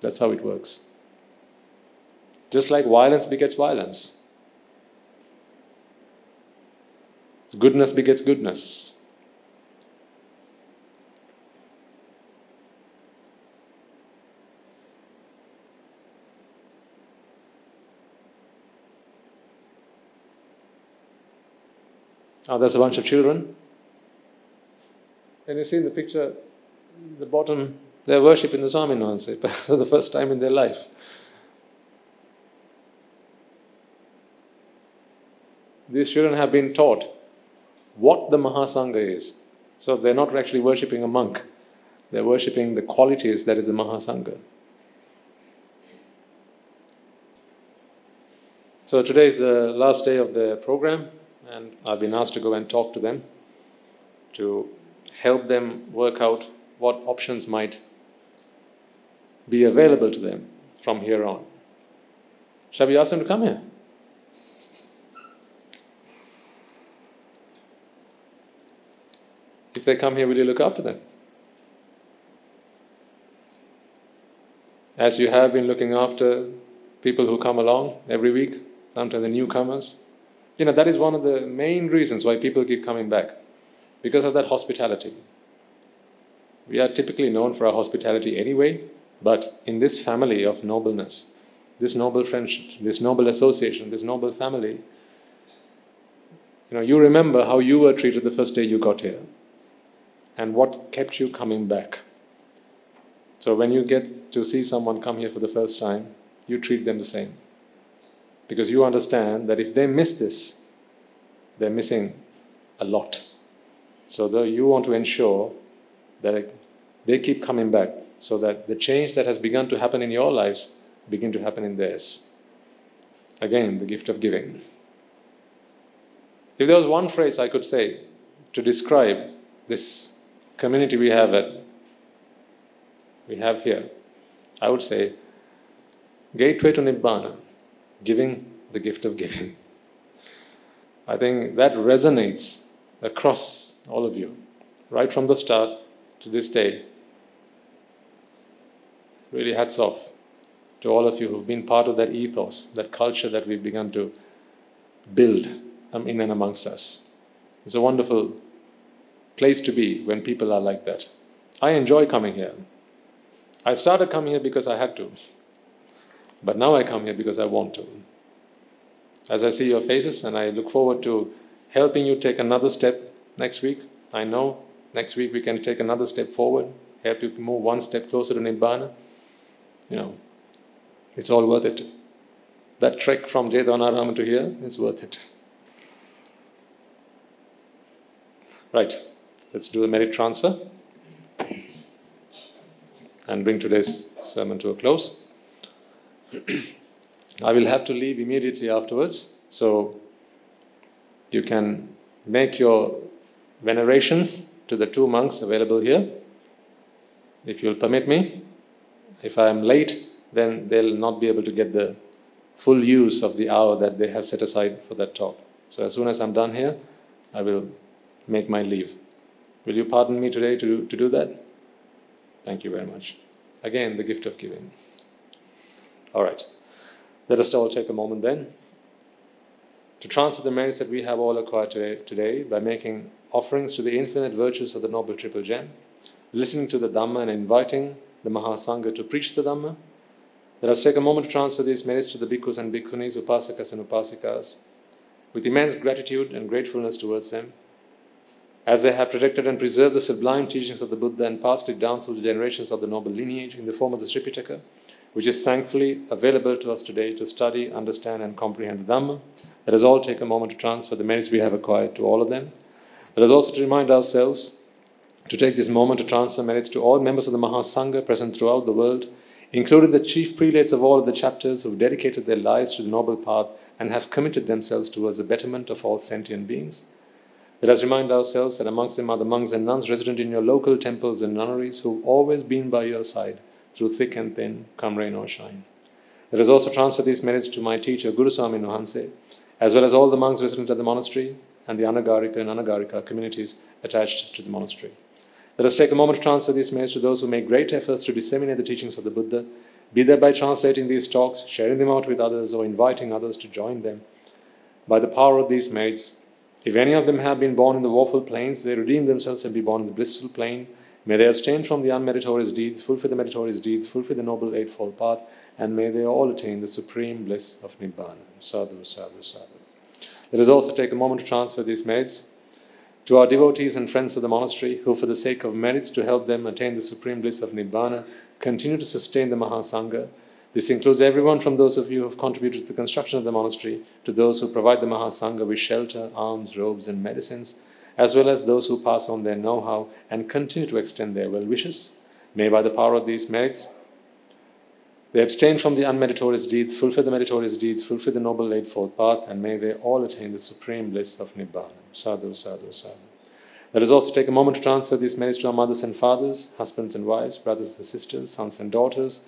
That's how it works. Just like violence begets violence. Goodness begets goodness. Now there's a bunch of children. And you see in the picture, the bottom, they're worshipping the Swaminathan for the first time in their life. These children have been taught what the Mahasangha is. So they're not actually worshipping a monk. They're worshipping the qualities that is the Mahasangha. So today is the last day of the program, and I've been asked to go and talk to them to help them work out what options might be available to them from here on. Shall we ask them to come here? If they come here, will you look after them? As you have been looking after people who come along every week, sometimes the newcomers. You know, that is one of the main reasons why people keep coming back. Because of that hospitality. We are typically known for our hospitality anyway, but in this family of nobleness, this noble friendship, this noble association, this noble family, you remember how you were treated the first day you got here and what kept you coming back. So when you get to see someone come here for the first time, you treat them the same. Because you understand that if they miss this, they're missing a lot. So though you want to ensure that they keep coming back so that the change that has begun to happen in your lives begin to happen in theirs. Again, the gift of giving. If there was one phrase I could say to describe this community we have here, I would say, Gateway to Nibbāna, giving the gift of giving. I think that resonates across all of you, right from the start to this day. Really hats off to all of you who've been part of that ethos, that culture that we've begun to build in and amongst us. It's a wonderful place to be when people are like that. I enjoy coming here. I started coming here because I had to, but now I come here because I want to. As I see your faces, and I look forward to helping you take another step next week. I know next week we can take another step forward, help you move one step closer to Nibbāna. It's all worth it. That trek from Jethavanarama to here is worth it. Right, let's do the merit transfer and bring today's sermon to a close. I will have to leave immediately afterwards, so you can make your venerations to the two monks available here. If you'll permit me, if I am late, then they'll not be able to get the full use of the hour that they have set aside for that talk. So as soon as I'm done here, I will make my leave. Will you pardon me today to do that? Thank you very much. Again, the gift of giving. All right. Let us all take a moment then to transfer the merits that we have all acquired today by making offerings to the infinite virtues of the Noble Triple Gem, listening to the Dhamma and inviting the Mahasangha to preach the Dhamma. Let us take a moment to transfer these merits to the bhikkhus and bhikkhunis, upasakas and upasikas, with immense gratitude and gratefulness towards them, as they have protected and preserved the sublime teachings of the Buddha and passed it down through the generations of the noble lineage in the form of the Tripitaka, which is thankfully available to us today to study, understand and comprehend the Dhamma. Let us all take a moment to transfer the merits we have acquired to all of them. Let us also to remind ourselves to take this moment to transfer merits to all members of the Mahasangha present throughout the world, including the chief prelates of all of the chapters who dedicated their lives to the noble path and have committed themselves towards the betterment of all sentient beings. Let us remind ourselves that amongst them are the monks and nuns resident in your local temples and nunneries who have always been by your side through thick and thin, come rain or shine. Let us also transfer these merits to my teacher, Guru Swami Nuhanse, as well as all the monks resident at the monastery and the Anagarika and Anagarika communities attached to the monastery. Let us take a moment to transfer these merits to those who make great efforts to disseminate the teachings of the Buddha, be that by translating these talks, sharing them out with others, or inviting others to join them. By the power of these merits, if any of them have been born in the woeful plains, they redeem themselves and be born in the blissful plain. May they abstain from the unmeritorious deeds, fulfill the meritorious deeds, fulfill the noble eightfold path, and may they all attain the supreme bliss of Nibbāna. Sadhu, sadhu, sadhu. Let us also take a moment to transfer these merits to our devotees and friends of the monastery, who for the sake of merits to help them attain the supreme bliss of Nibbāna, continue to sustain the Mahasangha. This includes everyone from those of you who have contributed to the construction of the monastery, to those who provide the Mahasangha with shelter, alms, robes and medicines, as well as those who pass on their know-how and continue to extend their well wishes. May by the power of these merits, they abstain from the unmeritorious deeds, fulfill the meritorious deeds, fulfill the noble eightfold path, and may they all attain the supreme bliss of Nibbāna. Sadhu, sadhu, sadhu. Let us also take a moment to transfer these merits to our mothers and fathers, husbands and wives, brothers and sisters, sons and daughters,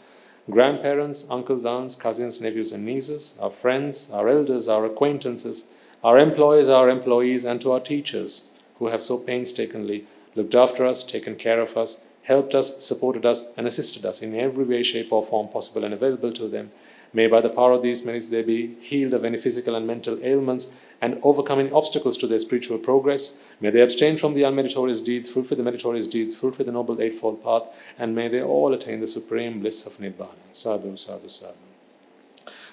grandparents, uncles, aunts, cousins, nephews and nieces, our friends, our elders, our acquaintances, our employers, our employees, and to our teachers who have so painstakingly looked after us, taken care of us, helped us, supported us, and assisted us in every way, shape or form possible and available to them. May by the power of these merits they be healed of any physical and mental ailments and overcoming obstacles to their spiritual progress. May they abstain from the unmeritorious deeds, fulfill the meritorious deeds, fulfill the noble eightfold path, and may they all attain the supreme bliss of Nibbāna. Sadhu, sadhu, sadhu.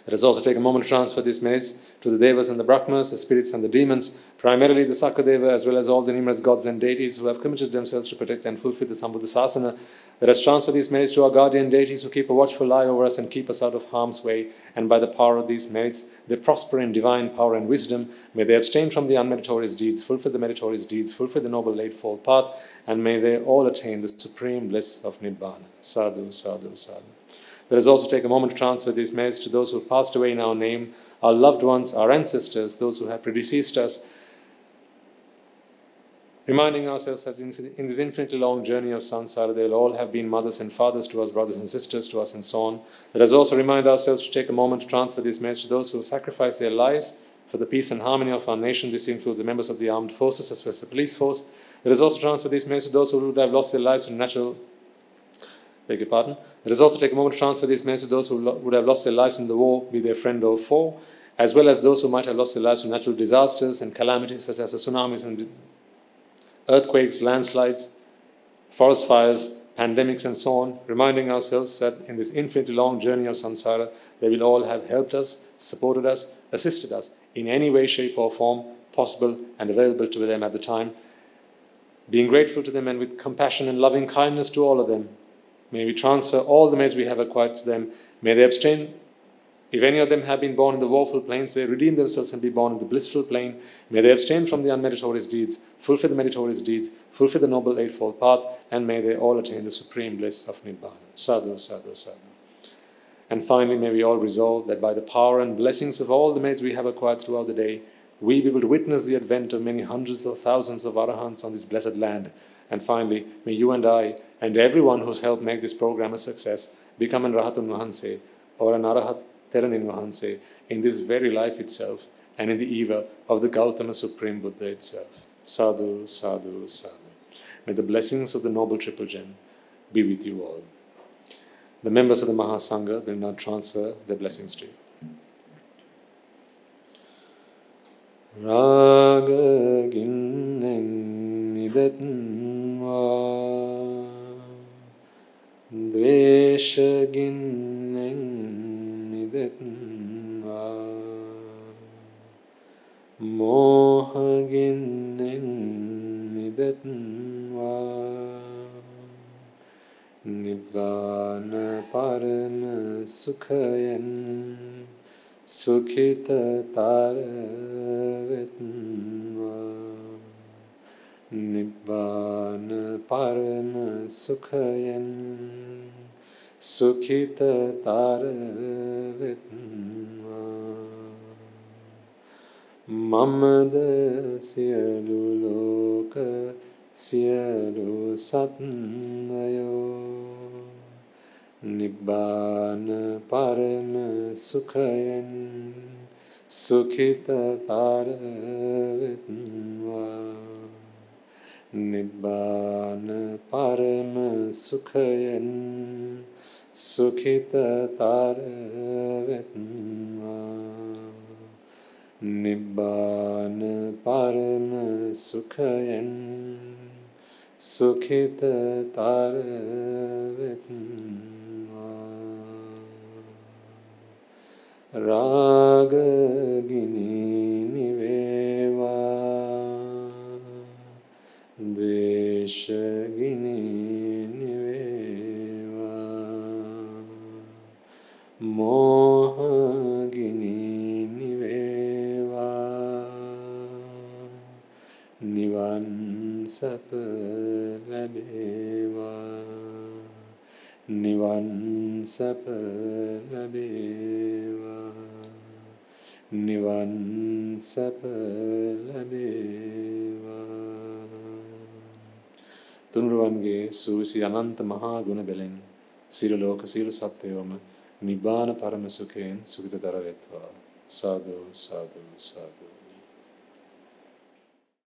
Let us also take a moment to transfer these merits to the Devas and the Brahmas, the spirits and the demons, primarily the Sakadeva, as well as all the numerous gods and deities who have committed themselves to protect and fulfill the Sambuddhasasana. Let us transfer these merits to our guardian deities who keep a watchful eye over us and keep us out of harm's way. And by the power of these merits, they prosper in divine power and wisdom. May they abstain from the unmeritorious deeds, fulfill the meritorious deeds, fulfill the noble eightfold path, and may they all attain the supreme bliss of Nibbāna. Sadhu, sadhu, sadhu. Let us also take a moment to transfer these merits to those who have passed away in our name, our loved ones, our ancestors, those who have predeceased us, reminding ourselves that in this infinitely long journey of samsara, they will all have been mothers and fathers to us, brothers and sisters to us, and so on. Let us also remind ourselves to take a moment to transfer these merits to those who have sacrificed their lives for the peace and harmony of our nation. This includes the members of the armed forces as well as the police force. Let us also transfer these merits to those who would have lost their lives in natural... Beg your pardon. Let us also take a moment to transfer these merits to those who would have lost their lives in the war, be they friend or foe, as well as those who might have lost their lives from natural disasters and calamities such as the tsunamis and earthquakes, landslides, forest fires, pandemics and so on, reminding ourselves that in this infinitely long journey of samsara, they will all have helped us, supported us, assisted us in any way, shape or form possible and available to them at the time. Being grateful to them and with compassion and loving kindness to all of them, may we transfer all the merits we have acquired to them. May they abstain. If any of them have been born in the woeful plains, they redeem themselves and be born in the blissful plain. May they abstain from the unmeritorious deeds, fulfill the meritorious deeds, fulfill the noble eightfold path, and may they all attain the supreme bliss of Nibbāna. Sadhu, sadhu, sadhu. And finally, may we all resolve that by the power and blessings of all the merits we have acquired throughout the day, we be able to witness the advent of many hundreds of thousands of Arahants on this blessed land. And finally, may you and I, and everyone who's helped make this program a success, become an Rahatun Vahanse, or an Arahat Theranin Vahanse, in this very life itself, and in the eva of the Gautama Supreme Buddha itself. Sadhu, sadhu, sadhu. May the blessings of the Noble Triple Gem be with you all. The members of the Mahasangha will now transfer their blessings to you. Ragaginnen nidatnva dveshaginnen nidatnva mohaginnen nidatnva Nibbāna parama sukhayan Sukhita taravetnva Nibbāna parama sukhayan සුඛිතතර වෙත්වා. මමද සියලු ලෝක සියලු සත්වයෝ නිබ්බාන පරම සුඛයෙන් සුඛිතතර වෙත්වා. නිබ්බාන පරම සුඛයෙන් සුඛිතතර වෙත්වා. නිබ්බාන පරම සුඛයෙන් සුඛිතතර වෙත්වා. රාගගිනි නිවේවා, ද්වේෂගිනි නිවේවා, මෝහගිනි නිවේවා. නිවන් සැප ලැබේවා. නිවන් සැප ලැබේවා. නිවන් සැප ලැබේවා. තුනුරුවන්ගේ සූවිසි අනන්ත මහා ගුණ බැලෙන් සියලු ලෝක සියලු සත්වයෝම නිබ්බාන පරම සුඛයෙන් සුඛිතතර වෙත්වා. සාදු සාදු සාදු.